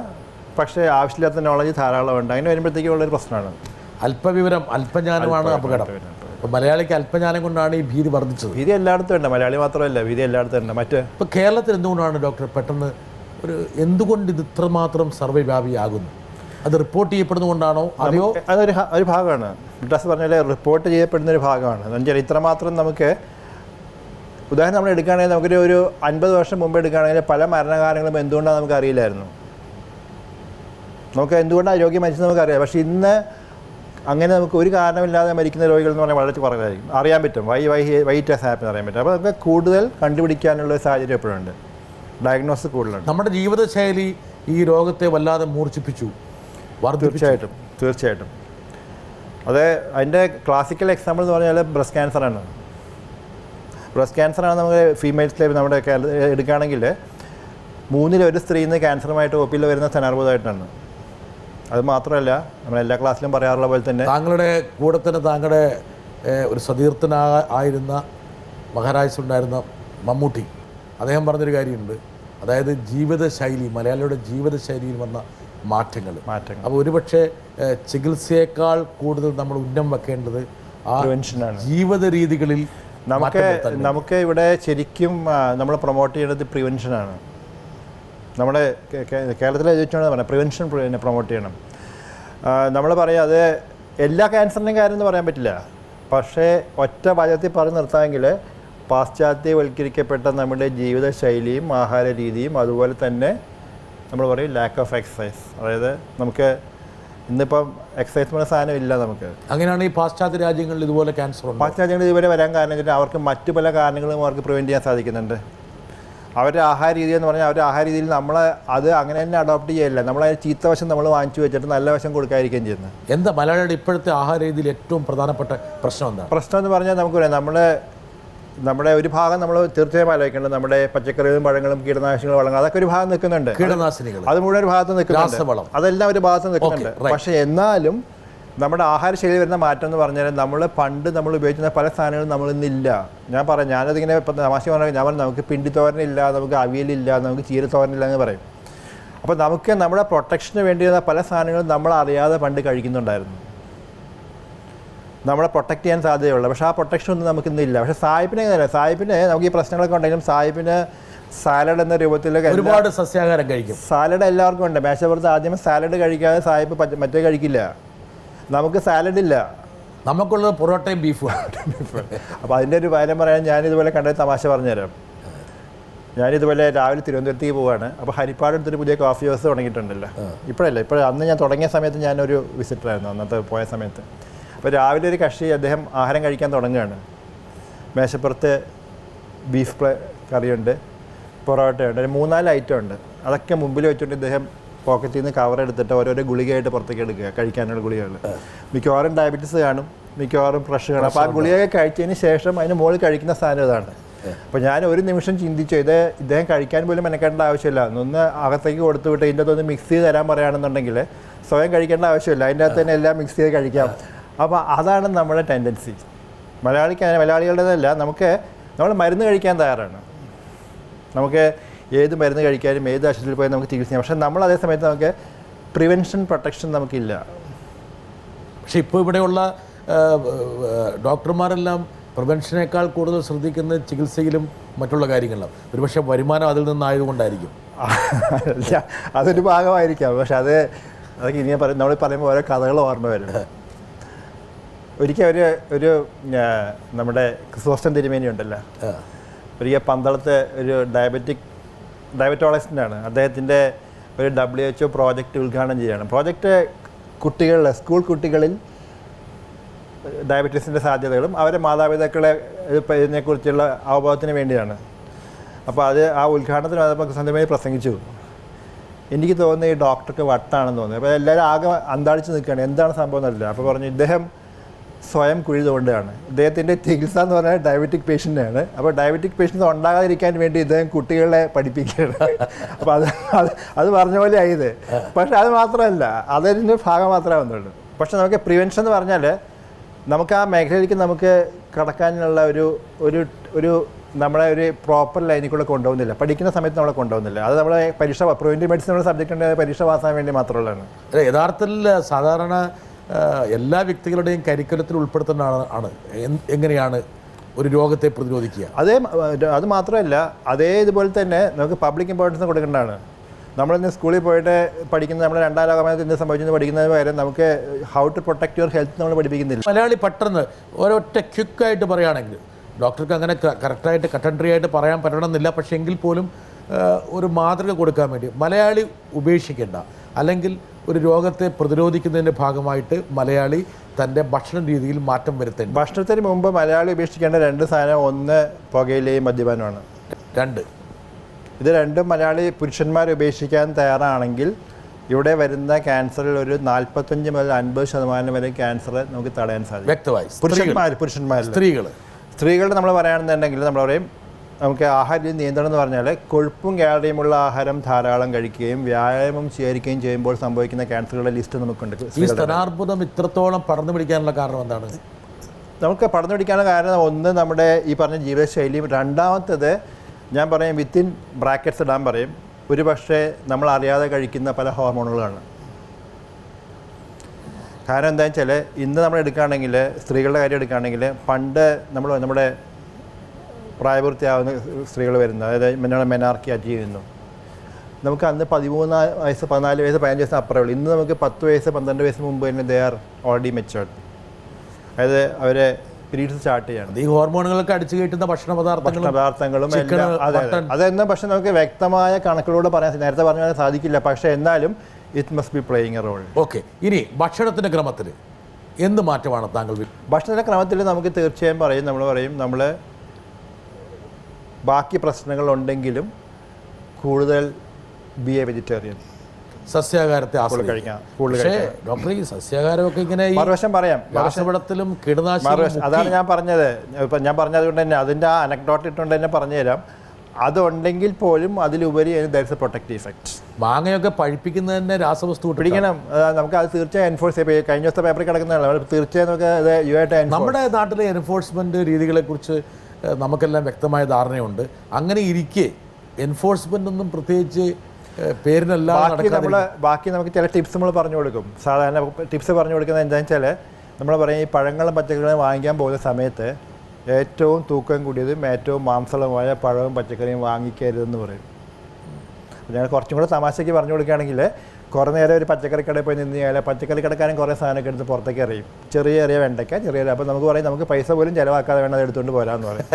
പക്ഷേ ആവശ്യമില്ലാത്ത നോളജ് ധാരാളമുണ്ട്. അങ്ങനെ വരുമ്പോഴത്തേക്കും ഉള്ളൊരു പ്രശ്നമാണ്. അല്പവിവരം, അല്പജ്ഞാനമാണ് അപകടം. അപ്പോൾ മലയാളിക്ക് അല്പജ്ഞാനം കൊണ്ടാണ് ഈ ഭീതി വർദ്ധിച്ചത്. ഭീതി എല്ലായിടത്തും ഉണ്ട്, മലയാളി മാത്രമല്ല, ഭീതി എല്ലായിടത്തും ഉണ്ട്. ഇപ്പോൾ കേരളത്തിൽ എന്തുകൊണ്ടാണ് ഡോക്ടർ പെട്ടെന്ന് എന്തുകൊണ്ട് ഇത് ഇത്രമാത്രം സർവ്വവ്യാപിയാകുന്നു? അത് റിപ്പോർട്ട് ചെയ്യപ്പെടുന്നതുകൊണ്ടാണോ അതെയോ? അതൊരു ഭാഗമാണ്. ഡോക്ടേഴ്സ് പറഞ്ഞാൽ റിപ്പോർട്ട് ചെയ്യപ്പെടുന്ന ഒരു ഭാഗമാണ്. എന്നുവെച്ചാൽ ഇത്രമാത്രം നമുക്ക്, ഉദാഹരണം നമ്മൾ എടുക്കുകയാണെങ്കിൽ, നമുക്കൊരു 50 വർഷം മുമ്പ് എടുക്കുകയാണെങ്കിൽ പല മരണകാലങ്ങളും എന്തുകൊണ്ടാണ് നമുക്ക് അറിയില്ലായിരുന്നു. നമുക്ക് എന്തുകൊണ്ടാണ് രോഗി മരിച്ചത് നമുക്കറിയാം. പക്ഷേ ഇന്ന് അങ്ങനെ നമുക്ക് ഒരു കാരണമില്ലാതെ മരിക്കുന്ന രോഗികൾ എന്ന് പറഞ്ഞാൽ വളരെ കുറവായിരിക്കും. അറിയാൻ പറ്റും, വൈ ഇറ്റ് ഹാസ് ഹാപ്പൻ അറിയാൻ പറ്റും. അപ്പോൾ നമുക്ക് കൂടുതൽ കണ്ടുപിടിക്കാനുള്ള സാഹചര്യം എപ്പോഴുണ്ട്, ഡയഗ്നോസിസ് കൂടുതലുണ്ട്. നമ്മുടെ ജീവിതശൈലി ഈ രോഗത്തെ വല്ലാതെ മൂർച്ഛിപ്പിച്ചു. തീർച്ചയായിട്ടും അത് അതിൻ്റെ ക്ലാസിക്കൽ എക്സാമ്പിൾ എന്ന് പറഞ്ഞാൽ ബ്രസ്റ്റ് ക്യാൻസറാണ്. നമുക്ക് ഫീമെയിൽസിലെ നമ്മുടെ എടുക്കുകയാണെങ്കിൽ 3-1 സ്ത്രീയിൽ നിന്ന് ക്യാൻസറുമായിട്ട് ഒപ്പിയിൽ വരുന്ന സ്ഥാനാർബുദമായിട്ടാണ്. അത് മാത്രമല്ല, നമ്മളെല്ലാ ക്ലാസ്സിലും പറയാറുള്ള പോലെ തന്നെ, താങ്കളുടെ കൂടെ തന്നെ താങ്കളുടെ ഒരു സതീർത്ഥനായിരുന്ന മഹാരാജുണ്ടായിരുന്ന മമ്മൂട്ടി, അദ്ദേഹം പറഞ്ഞൊരു കാര്യമുണ്ട്. അതായത് ജീവിതശൈലി, മലയാളിയുടെ ജീവിതശൈലിയിൽ വന്ന മാറ്റങ്ങൾ. അപ്പോൾ ഒരുപക്ഷെ ചികിത്സയേക്കാൾ കൂടുതൽ നമ്മൾ ഉന്നം വെക്കേണ്ടത് ആ പ്രിവെൻഷനാണ്. ജീവിത രീതികളിൽ നമുക്ക് ഇവിടെ ശരിക്കും നമ്മൾ പ്രൊമോട്ട് ചെയ്യുന്നത് പ്രിവെൻഷനാണ്. നമ്മുടെ കേരളത്തിലെ ചോദിച്ചാണ് പറഞ്ഞത് പ്രിവെൻഷൻ പ്രൊമോട്ട് ചെയ്യണം. നമ്മൾ പറയാം അത് എല്ലാ ക്യാൻസറിൻ്റെയും കാര്യം എന്ന് പറയാൻ പറ്റില്ല. പക്ഷേ ഒറ്റ വാചകത്തിൽ പറഞ്ഞ് നിർത്താമെങ്കിൽ പാശ്ചാത്യവൽക്കരിക്കപ്പെട്ട നമ്മുടെ ജീവിതശൈലിയും ആഹാര രീതിയും അതുപോലെ തന്നെ നമ്മൾ പറയും ലാക്ക് ഓഫ് എക്സസൈസ്. അതായത് നമുക്ക് ഇന്നിപ്പം എക്സസൈസ് എന്ന സാധനം ഇല്ല നമുക്ക്. അങ്ങനെയാണ് ഈ പാശ്ചാത്യ രാജ്യങ്ങളിൽ ഇതുപോലെ ക്യാൻസർ ഉണ്ട്. പാശ്ചാത്യ രാജ്യങ്ങളിൽ ഇതുവരെ വരാൻ കാരണം വെച്ചിട്ട് അവർക്ക് മറ്റു പല കാരണങ്ങളും അവർക്ക് പ്രിവെൻറ്റ് ചെയ്യാൻ സാധിക്കുന്നുണ്ട്. അവരുടെ ആഹാര രീതി എന്ന് പറഞ്ഞാൽ അവരുടെ ആഹാര രീതിയിൽ നമ്മൾ അത് അങ്ങനെ തന്നെ അഡോപ്റ്റ് ചെയ്യില്ല. നമ്മൾ ചീത്ത വശം നമ്മൾ വാങ്ങിച്ചു വെച്ചിട്ട് നല്ല വശം കൊടുക്കാതിരിക്കുകയും ചെയ്യുന്നത്. എന്താ മലയാളിയുടെ ഇപ്പോഴത്തെ ആഹാര രീതിയിൽ ഏറ്റവും പ്രധാനപ്പെട്ട പ്രശ്നം എന്താണ്? പ്രശ്നം എന്ന് പറഞ്ഞാൽ നമുക്ക് പറയാം നമ്മുടെ ഒരു ഭാഗം നമ്മൾ തീർച്ചയായും ആലോചിക്കേണ്ടത് നമ്മുടെ പച്ചക്കറികളും പഴങ്ങളും കീടനാശിനികളും വളങ്ങൾ അതൊക്കെ ഒരു ഭാഗം നിൽക്കുന്നുണ്ട്. കീടനാശിനികൾ അത് മുഴുവൻ ഒരു ഭാഗത്ത് നിൽക്കുന്നുണ്ട്. രാസവളം അതെല്ലാം ഒരു ഭാഗത്ത് നിൽക്കുന്നുണ്ട്. പക്ഷേ എന്നാലും നമ്മുടെ ആഹാരശൈലി വരുന്ന മാറ്റം എന്ന് പറഞ്ഞാൽ പണ്ട് നമ്മൾ ഉപയോഗിക്കുന്ന പല സാധനങ്ങളും നമ്മളിന്നില്ല. ഞാനതിങ്ങനെ ഇപ്പം തമാശ പറഞ്ഞാൽ ഞാൻ പറഞ്ഞു നമുക്ക് പിണ്ടിത്തോരനില്ല, നമുക്ക് അവിയലില്ല, നമുക്ക് ചീരത്തോരനില്ല എന്ന് പറയും. അപ്പോൾ നമുക്ക് നമ്മുടെ പ്രൊട്ടക്ഷന് വേണ്ടി പല സാധനങ്ങളും നമ്മളറിയാതെ പണ്ട് കഴിക്കുന്നുണ്ടായിരുന്നു, നമ്മളെ പ്രൊട്ടക്ട് ചെയ്യാൻ സാധ്യതയുള്ള. പക്ഷേ ആ പ്രൊട്ടക്ഷൻ ഒന്നും നമുക്കിന്നില്ല. പക്ഷേ സായിപ്പിനെ നമുക്ക് ഈ പ്രശ്നങ്ങളൊക്കെ ഉണ്ടെങ്കിലും സായിപ്പിന് സാലഡ് എന്ന രൂപത്തിൽ ഒരുപാട് സസ്യാഹാരം കഴിക്കും. സാലഡ് എല്ലാവർക്കും ഉണ്ട്. മേശപ്പുറത്ത് ആദ്യമേ സാലഡ് കഴിക്കാതെ സായിപ്പ് മറ്റേ കഴിക്കില്ല. നമുക്ക് സാലഡ് ഇല്ല, നമുക്കുള്ളത് പൊറോട്ടയും ബീഫും. അപ്പോൾ അതിൻ്റെ ഒരു കാര്യം പറയാൻ ഞാനിതുപോലെ കണ്ട തമാശ പറഞ്ഞുതരാം. ഞാനിതുപോലെ രാവിലെ തിരുവനന്തപുരത്തേക്ക് പോവുകയാണ്. അപ്പോൾ ഹരിപ്പാട് അടുത്തൊരു പുതിയ കോഫി ഹൗസ് തുടങ്ങിയിട്ടുണ്ടല്ലോ. ഇപ്പോഴല്ല, അന്ന് ഞാൻ തുടങ്ങിയ സമയത്ത് ഞാനൊരു വിസിറ്ററായിരുന്നു അന്നത്തെ പോയ സമയത്ത്. അപ്പോൾ രാവിലെ ഒരു കക്ഷി അദ്ദേഹം ആഹാരം കഴിക്കാൻ തുടങ്ങുകയാണ്. മേശപ്പുറത്ത് ബീഫ് കറിയുണ്ട്, പൊറോട്ടയുണ്ട്, 3-4 ഐറ്റം ഉണ്ട്. അതൊക്കെ മുമ്പിൽ വെച്ചുകൊണ്ട് ഇദ്ദേഹം പോക്കറ്റിൽ നിന്ന് കവർ എടുത്തിട്ട് ഓരോരോ ഗുളികയായിട്ട് പുറത്തേക്ക് എടുക്കുക, കഴിക്കാനുള്ള ഗുളികകൾ. മിക്കവാറും ഡയബറ്റീസ് കാണും, മിക്കവാറും പ്രഷർ കാണും. അപ്പോൾ ആ ഗുളികയൊക്കെ കഴിച്ചതിന് ശേഷം അതിന് മുകളിൽ കഴിക്കുന്ന സാധനം ഇതാണ്. അപ്പോൾ ഞാൻ ഒരു നിമിഷം ചിന്തിച്ചു, ഇദ്ദേഹം കഴിക്കാൻ പോലും മെനക്കേണ്ട ആവശ്യമില്ല. ഒന്ന് അകത്തേക്ക് കൊടുത്തു വിട്ട് ഇതിൻ്റെ അകത്തൊന്ന് മിക്സ് ചെയ്ത് തരാൻ പറയുകയാണെന്നുണ്ടെങ്കിൽ സ്വയം കഴിക്കേണ്ട ആവശ്യമില്ല, അതിൻ്റെ അകത്ത് തന്നെ എല്ലാം മിക്സ് ചെയ്ത് കഴിക്കാം. അപ്പോൾ അതാണ് നമ്മുടെ ടെൻഡൻസി. മലയാളികളുടേതല്ല, നമ്മൾ മരുന്ന് കഴിക്കാൻ തയ്യാറാണ്. നമുക്ക് ഏത് മരുന്ന് കഴിക്കാനും ഏത് ആശുപത്രിയിൽ പോയാൽ നമുക്ക് ചികിത്സ ചെയ്യാം. പക്ഷേ നമ്മൾ അതേ സമയത്ത് നമുക്ക് പ്രിവെൻഷൻ പ്രൊട്ടക്ഷൻ നമുക്കില്ല. പക്ഷേ ഇപ്പോൾ ഇവിടെയുള്ള ഡോക്ടർമാരെല്ലാം പ്രിവെൻഷനേക്കാൾ കൂടുതൽ ശ്രദ്ധിക്കുന്നത് ചികിത്സയിലും മറ്റുള്ള കാര്യങ്ങളിലും. ഒരുപക്ഷെ വരുമാനം അതിൽ നിന്നായതുകൊണ്ടായിരിക്കും. അതൊരു ഭാഗമായിരിക്കാം. പക്ഷെ അതൊക്കെ ഇനി നമ്മൾ പറയുമ്പോൾ ഓരോ കഥകൾ ഓർമ്മ വരും. ഒരിക്കൽ ഒരു നമ്മുടെ ക്രിസോസ്റ്റം തിരുമേനി ഉണ്ടല്ലോ, ഒരിക്കൽ പന്തളത്തെ ഒരു ഡയബറ്റോളജിസ്റ്റാണ്. അദ്ദേഹത്തിൻ്റെ ഒരു WHO പ്രോജക്റ്റ് ഉദ്ഘാടനം ചെയ്യുകയാണ്. പ്രോജക്റ്റ് സ്കൂൾ കുട്ടികളിൽ ഡയബറ്റീസിൻ്റെ സാധ്യതകളും അവരുടെ മാതാപിതാക്കളെ ഇതിനെക്കുറിച്ചുള്ള അവബോധത്തിന് വേണ്ടിയാണ്. അപ്പോൾ ആ ഉദ്ഘാടനത്തിന് വന്നപ്പോൾ സ്വന്തമായി പ്രസംഗിച്ചു. എനിക്ക് തോന്നുന്നത് ഈ ഡോക്ടർക്ക് വട്ടാണെന്ന് തോന്നുന്നു. അപ്പോൾ എല്ലാവരും ആകെ അന്താളിച്ച് നിൽക്കുകയാണ്, എന്താണ് സംഭവം എന്നല്ല. അപ്പോൾ പറഞ്ഞു ഇദ്ദേഹം സ്വയം കുഴി തോണ്ടുകയാണ്. ഇദ്ദേഹത്തിൻ്റെ ചികിത്സ എന്ന് പറഞ്ഞാൽ ഡയബറ്റിക് പേഷ്യൻ്റാണ്. അപ്പോൾ ഡയബറ്റിക് പേഷ്യൻസ് ഉണ്ടാകാതിരിക്കാൻ വേണ്ടി ഇദ്ദേഹം കുട്ടികളെ പഠിപ്പിക്കുകയാണ്. അപ്പോൾ അത് പറഞ്ഞ പോലെ ആയത്. പക്ഷെ അത് മാത്രമല്ല, അതിൻ്റെ ഭാഗം മാത്രമേ വന്നുള്ളൂ. പക്ഷെ നമുക്ക് പ്രിവെൻഷൻ എന്ന് പറഞ്ഞാൽ നമുക്ക് ആ മേഖലയിലേക്ക് നമുക്ക് കടക്കാനുള്ള ഒരു നമ്മളെ ഒരു പ്രോപ്പർ ലൈനിൽ കൂടെ കൊണ്ടുപോകുന്നില്ല. പഠിക്കുന്ന സമയത്ത് നമ്മളെ കൊണ്ടുപോകുന്നില്ല. അത് നമ്മളെ പ്രിവെൻറ്റീവ് മെഡിസിൻ നമ്മുടെ സബ്ജക്റ്റ് ഉണ്ട്, പരീക്ഷ പാസ്സാൻ വേണ്ടി മാത്രമുള്ളതാണ്. യഥാർത്ഥത്തിൽ സാധാരണ എല്ലാ വ്യക്തികളുടെയും കരിക്കുലത്തിൽ ഉൾപ്പെടുത്തുന്നതാണ് എങ്ങനെയാണ് ഒരു രോഗത്തെ പ്രതിരോധിക്കുക. അത് മാത്രമല്ല, ഇതുപോലെ തന്നെ നമുക്ക് പബ്ലിക് ഇമ്പോർട്ടൻസ് കൊടുക്കേണ്ടതാണ്. നമ്മളിന്ന് സ്കൂളിൽ പോയിട്ട് പഠിക്കുന്ന നമ്മുടെ 2ാം ലോകമഹായുദ്ധത്തിൽ എന്ത് സംഭവിച്ചെന്ന് പഠിക്കുന്നതിന് പകരം നമുക്ക് how to protect your health നമ്മൾ പഠിപ്പിക്കുന്നില്ല. മലയാളി പെട്ടെന്ന് ഒരൊറ്റ ക്വിക്കായിട്ട് പറയുകയാണെങ്കിൽ, ഡോക്ടർക്ക് അങ്ങനെ കറക്റ്റായിട്ട് കട്ടൻട്രി ആയിട്ട് പറയാൻ പറ്റണമെന്നില്ല, പക്ഷേ എങ്കിൽ പോലും ഒരു മാതൃക കൊടുക്കാൻ വേണ്ടി മലയാളി ഉപേക്ഷിക്കേണ്ട, അല്ലെങ്കിൽ ഒരു രോഗത്തെ പ്രതിരോധിക്കുന്നതിൻ്റെ ഭാഗമായിട്ട് മലയാളി തൻ്റെ ഭക്ഷണ രീതിയിൽ മാറ്റം വരുത്തേണ്ട. ഭക്ഷണത്തിന് മുമ്പ് മലയാളി ഉപേക്ഷിക്കേണ്ട 2 സാധനം, ഒന്ന് പുകയിലയും മദ്യപാനമാണ്. 2 ഇത് രണ്ടും മലയാളി പുരുഷന്മാർ ഉപേക്ഷിക്കാൻ തയ്യാറാണെങ്കിൽ ഇവിടെ വരുന്ന ക്യാൻസറിൽ ഒരു 45 മുതൽ 50% വരെ ക്യാൻസർ നമുക്ക് തടയാൻ സാധിക്കും. വ്യക്തമായി. പുരുഷന്മാരിൽ സ്ത്രീകളുടെ നമ്മൾ പറയുകയാണെന്നുണ്ടെങ്കിൽ നമ്മൾ പറയും നമുക്ക് ആഹാര നിയന്ത്രണം എന്ന് പറഞ്ഞാൽ കൊഴുപ്പും കാലറിയുമുള്ള ആഹാരം ധാരാളം കഴിക്കുകയും വ്യായാമം ചെയ്യാതിരിക്കുകയും ചെയ്യുമ്പോൾ സംഭവിക്കുന്ന ക്യാൻസറുകളുടെ ലിസ്റ്റ് നമുക്കുണ്ട്. ഈ സ്തനാർബുദം ഇത്രത്തോളം പടർന്നു പിടിക്കാനുള്ള കാരണം എന്താണ്? നമുക്ക് പടർന്നു പിടിക്കാനുള്ള കാരണം ഒന്ന് നമ്മുടെ ഈ പറഞ്ഞ ജീവിതശൈലിയും, രണ്ടാമത്തേത് ഞാൻ പറയും വിത്തിൻ ബ്രാക്കറ്റ്സ് ഇടാൻ പറയും ഒരു പക്ഷേ നമ്മൾ അറിയാതെ കഴിക്കുന്ന പല ഹോർമോണുകളാണ്. കാരണം എന്താ വെച്ചാൽ ഇന്ന് നമ്മൾ എടുക്കുകയാണെങ്കിൽ സ്ത്രീകളുടെ കാര്യം എടുക്കുകയാണെങ്കിൽ പണ്ട് നമ്മുടെ പ്രായപൂർത്തിയാവുന്ന സ്ത്രീകൾ വരുന്നു, അതായത് മെനാർക്കി അച്ചീവ് ചെയ്യുന്നു. നമുക്ക് അന്ന് 13 വയസ്സ് 14 വയസ്സ് 15 വയസ്സ് അപ്പുറമേ ഉള്ളൂ. ഇന്ന് നമുക്ക് 10 വയസ്സ് 12 വയസ്സ് മുമ്പ് തന്നെ ദേ ആർ ഓൾറെഡി മെച്ചുവേർഡ്. അതായത് അവരെ പീരീഡ്സ് സ്റ്റാർട്ട് ചെയ്യണം. ഈ ഹോർമോണുകളൊക്കെ അടിച്ചു കയറ്റുന്ന ഭക്ഷണപദാർത്ഥങ്ങളും അതെന്നും പക്ഷെ നമുക്ക് വ്യക്തമായ കണക്കുകളോട് പറയാൻ നേരത്തെ പറഞ്ഞാൽ സാധിക്കില്ല. പക്ഷേ എന്നാലും it must be playing a role. Okay, ഇനി ഭക്ഷണത്തിൻ്റെ ക്രമത്തിൽ എന്ത് മാറ്റമാണ് താങ്കൾ? ഭക്ഷണത്തിൻ്റെ ക്രമത്തിൽ നമുക്ക് തീർച്ചയായും നമ്മൾ ബാക്കി പ്രശ്നങ്ങളുണ്ടെങ്കിലും കൂടുതൽ ബി എ വെജിറ്റേറിയൻ, സസ്യാഹാരത്തെ കഴിക്കാം. പക്ഷേ ഡോക്ടർ ഈ സസ്യാഹാരമൊക്കെ ഇങ്ങനെ മറുവശം പറയാം, രാസവളത്തിലും കീടനാശിനിയും അതാണ് ഞാൻ പറഞ്ഞത്. ഇപ്പം ഞാൻ പറഞ്ഞതുകൊണ്ട് തന്നെ അതിൻ്റെ ആ അനക്ഡോട്ട് ഇട്ടുകൊണ്ട് തന്നെ പറഞ്ഞുതരാം. അതുണ്ടെങ്കിൽ പോലും അതിലുപരി there is A protective effect. മാങ്ങയൊക്കെ പഴിപ്പിക്കുന്നതന്നെ രാസവസ്തു പിടിക്കണം. നമുക്ക് അത് തീർച്ചയായും എൻഫോഴ്സ് ചെയ്യും. കഴിഞ്ഞ ദിവസത്തെ പേപ്പറിൽ കിടക്കുന്നതാണ്. തീർച്ചയായും നമുക്ക് അത് യുവായിട്ട് നമ്മുടെ നാട്ടിലെ എൻഫോഴ്സ്മെൻറ്റ് രീതികളെക്കുറിച്ച് നമുക്കെല്ലാം വ്യക്തമായ ധാരണയുണ്ട്. അങ്ങനെ ഇരിക്കെ എൻഫോഴ്സ്മെൻ്റ് ഒന്നും പ്രത്യേകിച്ച് പേരിനല്ലാതെ ബാക്കി നമുക്ക് ചില ടിപ്സ് നമ്മൾ പറഞ്ഞു കൊടുക്കും. സാധാരണ ടിപ്സ് പറഞ്ഞു കൊടുക്കുന്നത് എന്താണെന്ന് വെച്ചാൽ നമ്മൾ പറയും ഈ പഴങ്ങളും പച്ചക്കറികളും വാങ്ങിക്കാൻ പോകുന്ന സമയത്ത് ഏറ്റവും തൂക്കം കൂടിയതും ഏറ്റവും മാംസളമായ പഴവും പച്ചക്കറിയും വാങ്ങിക്കരുതെന്ന് പറയും. ഞങ്ങൾ കുറച്ചും കൂടെ തമാശയ്ക്ക് പറഞ്ഞു കൊടുക്കുകയാണെങ്കിൽ കുറേ നേരം ഒരു പച്ചക്കറി കടയിൽ പോയി നിന്ന് കഴിഞ്ഞാൽ പച്ചക്കറി കടക്കാരൻ കുറേ സാധനമൊക്കെ എടുത്ത് പുറത്തേക്ക് എറിയും. ചെറിയ വെണ്ടയ്ക്ക അപ്പോൾ നമുക്ക് പറയും നമുക്ക് പൈസ പോലും ചിലവാക്കാതെ വേണം അത് എടുത്തുകൊണ്ട് പോരാന്ന് പറയും.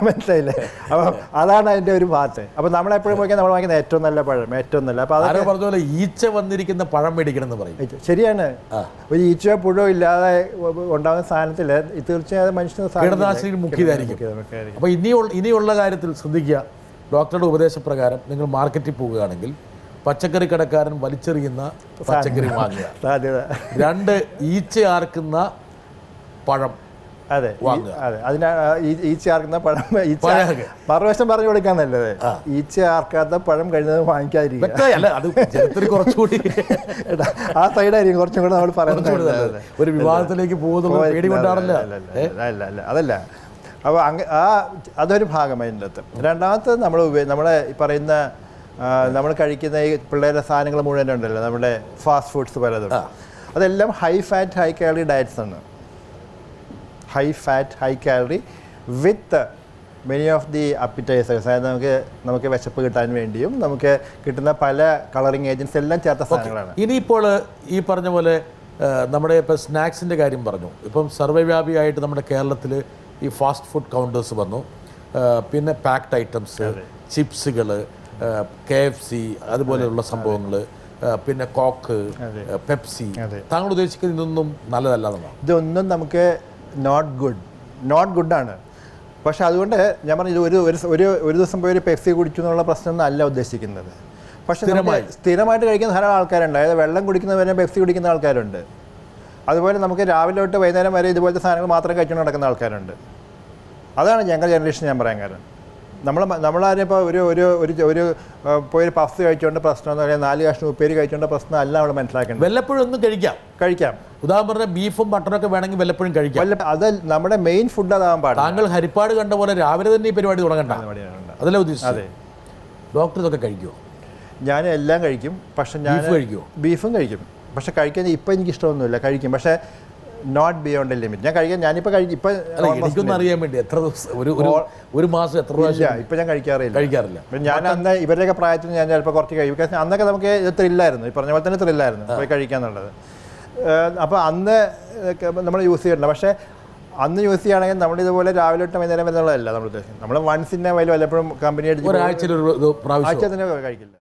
മനസ്സിലായില്ലേ? അപ്പോൾ അതാണ് അതിൻ്റെ ഒരു ഭാഗത്ത്. അപ്പോൾ നമ്മളെപ്പോഴും പോയി നമ്മൾ വാങ്ങിക്കുന്ന ഏറ്റവും നല്ല പഴം, ഏറ്റവും നല്ല. അപ്പോൾ അതൊക്കെ പറഞ്ഞ പോലെ ഈച്ച വന്നിരിക്കുന്ന പഴം മേടിക്കണം എന്ന് പറയും. ശരിയാണ്. ഒരു ഈച്ചയോ പുഴോ ഇല്ലാതെ ഉണ്ടാകുന്ന സാധനത്തിൽ തീർച്ചയായും മനുഷ്യന് കീടനാശിനി മുഖ്യതായിരിക്കും. അപ്പോൾ ഇനിയുള്ള കാര്യത്തിൽ ശ്രദ്ധിക്കുക. ഡോക്ടറുടെ ഉപദേശപ്രകാരം നിങ്ങൾ മാർക്കറ്റിൽ പോവുകയാണെങ്കിൽ പച്ചക്കറി കടക്കാരൻ വലിച്ചെറിയുന്ന പച്ചക്കറി വാങ്ങുക. 2 ഈച്ച ആർക്കുന്ന പഴം വാങ്ങുക. അതിന് ഈച്ച ആർക്കുന്ന പഴം മറുവശം പറഞ്ഞു കൊടുക്കാൻ നല്ലത്. ഈച്ച ആർക്കാത്ത പഴം കഴിയുന്നത് വാങ്ങിക്കാതിരിക്കുക. കുറച്ചുകൂടി ആ സൈഡായിരിക്കും കുറച്ചും കൂടെ നമ്മൾ പറയുന്നത്. ഒരു വിവാദത്തിലേക്ക് പോകുന്ന പേടി കൊണ്ടാണല്ല. അതല്ല. അപ്പോൾ അതൊരു ഭാഗം അതിൻ്റെ അകത്ത്. രണ്ടാമത്തെ നമ്മളെ പറയുന്ന നമ്മൾ കഴിക്കുന്ന ഈ പിള്ളേരുടെ സാധനങ്ങൾ മുഴുവൻ ഉണ്ടല്ലോ, നമ്മുടെ ഫാസ്റ്റ് ഫുഡ്സ് പലതും, അതെല്ലാം high fat high calorie diets ആണ്. High fat high calorie with many of the appetizers. അതായത് നമുക്ക് വിശപ്പ് കിട്ടാൻ വേണ്ടിയും നമുക്ക് കിട്ടുന്ന പല കളറിങ് ഏജൻസ് എല്ലാം ചേർത്ത സാധനങ്ങളാണ്. ഇനിയിപ്പോൾ ഈ പറഞ്ഞ പോലെ നമ്മുടെ ഇപ്പോൾ സ്നാക്സിൻ്റെ കാര്യം പറഞ്ഞു. ഇപ്പം സർവ്വവ്യാപിയായിട്ട് നമ്മുടെ കേരളത്തിൽ ഈ ഫാസ്റ്റ് ഫുഡ് കൗണ്ടേഴ്സ് വന്നു. പിന്നെ പാക്ഡ് ഐറ്റംസ്, ചിപ്സുകൾ, KFC അതുപോലെയുള്ള സംഭവങ്ങൾ, പിന്നെ കോക്ക്, പെപ്സി. താങ്കൾ ഉദ്ദേശിക്കുന്നത് ഇതൊന്നും നല്ലതല്ല? ഇതൊന്നും നമുക്ക് നോട്ട് ഗുഡാണ്. പക്ഷെ അതുകൊണ്ട് ഞാൻ പറഞ്ഞു ഇത് ഒരു ദിവസം പോയി ഒരു പെപ്സി കുടിച്ചു എന്നുള്ള പ്രശ്നമൊന്നും അല്ല ഉദ്ദേശിക്കുന്നത്. പക്ഷെ സ്ഥിരമായിട്ട് കഴിക്കുന്ന ധാരാളം ആൾക്കാരുണ്ട്. അതായത് വെള്ളം കുടിക്കുന്നവരെ പെപ്സി കുടിക്കുന്ന ആൾക്കാരുണ്ട്. അതുപോലെ നമുക്ക് രാവിലെ തൊട്ട് വൈകുന്നേരം വരെ ഇതുപോലത്തെ സാധനങ്ങൾ മാത്രം കഴിച്ചുകൊണ്ട് നടക്കുന്ന ആൾക്കാരുണ്ട്. അതാണ് ഞങ്ങളുടെ ജനറേഷൻ ഞാൻ പറയാൻ കാരണം. നമ്മളാരും ഇപ്പോൾ ഒരു പോയി ഒരു പഫ് കഴിച്ചുകൊണ്ട് പ്രശ്നമെന്ന് പറയാൻ 4 കഷ്ണം ഉപ്പേരി കഴിച്ചുകൊണ്ട് പ്രശ്നം അല്ല നമ്മൾ മനസ്സിലാക്കേണ്ടത്. വല്ലപ്പോഴും ഒന്നും കഴിക്കാം. ഉദാഹരണം പറഞ്ഞാൽ ബീഫും മട്ടനൊക്കെ വേണമെങ്കിൽ വല്ലപ്പോഴും കഴിക്കാം. അത് നമ്മുടെ മെയിൻ ഫുഡ് അതാവാൻ പാടില്ല. താങ്കൾ ഹരിപ്പാട് കണ്ട പോലെ രാവിലെ തന്നെ ഈ പരിപാടി തുടങ്ങണ്ട, അതല്ല ഉദ്ദേശിച്ചത്. അതെ. ഡോക്ടർ ഇതൊക്കെ കഴിക്കുമോ? ഞാൻ എല്ലാം കഴിക്കും. പക്ഷെ ഞാൻ ബീഫും കഴിക്കും. പക്ഷെ കഴിക്കാൻ ഇപ്പം എനിക്ക് ഇഷ്ടമൊന്നുമില്ല. കഴിക്കും, പക്ഷേ നോട്ട് ബിയോണ്ട് എ ലിമിറ്റ്. ഞാൻ കഴിക്കാൻ എനിക്കൊന്നും അറിയാൻ വേണ്ടി എത്ര ദിവസം ഒരു മാസം എത്ര പ്രാവശ്യം ഇപ്പം ഞാൻ കഴിക്കാറില്ല. ഞാൻ അന്ന് ഇവരുടെയൊക്കെ പ്രായത്തിൽ ഞാൻ ചിലപ്പോൾ കുറച്ച് കഴിക്കും. ബിക്കോസ് അന്നൊക്കെ നമുക്ക് ഇത് ത്രില്ലായിരുന്നു, ഈ പറഞ്ഞ പോലെ തന്നെ ത്രില്ലായിരുന്നു പോയി കഴിക്കാന്നുള്ളത്. അപ്പോൾ അന്ന് നമ്മൾ യൂസ് ചെയ്തിട്ടുണ്ട്. പക്ഷേ അന്ന് യൂസ് ചെയ്യുകയാണെങ്കിൽ നമ്മളിതുപോലെ രാവിലെ തൊട്ട് വൈകുന്നേരം എന്നുള്ളതല്ല നമ്മൾ ഉദ്ദേശിക്കുന്നത്. നമ്മൾ വൺസ് ഇൻ എ വൈൽ വല്ലപ്പോഴും കമ്പനി അടിച്ച് ആഴ്ച തന്നെ കഴിക്കില്ല.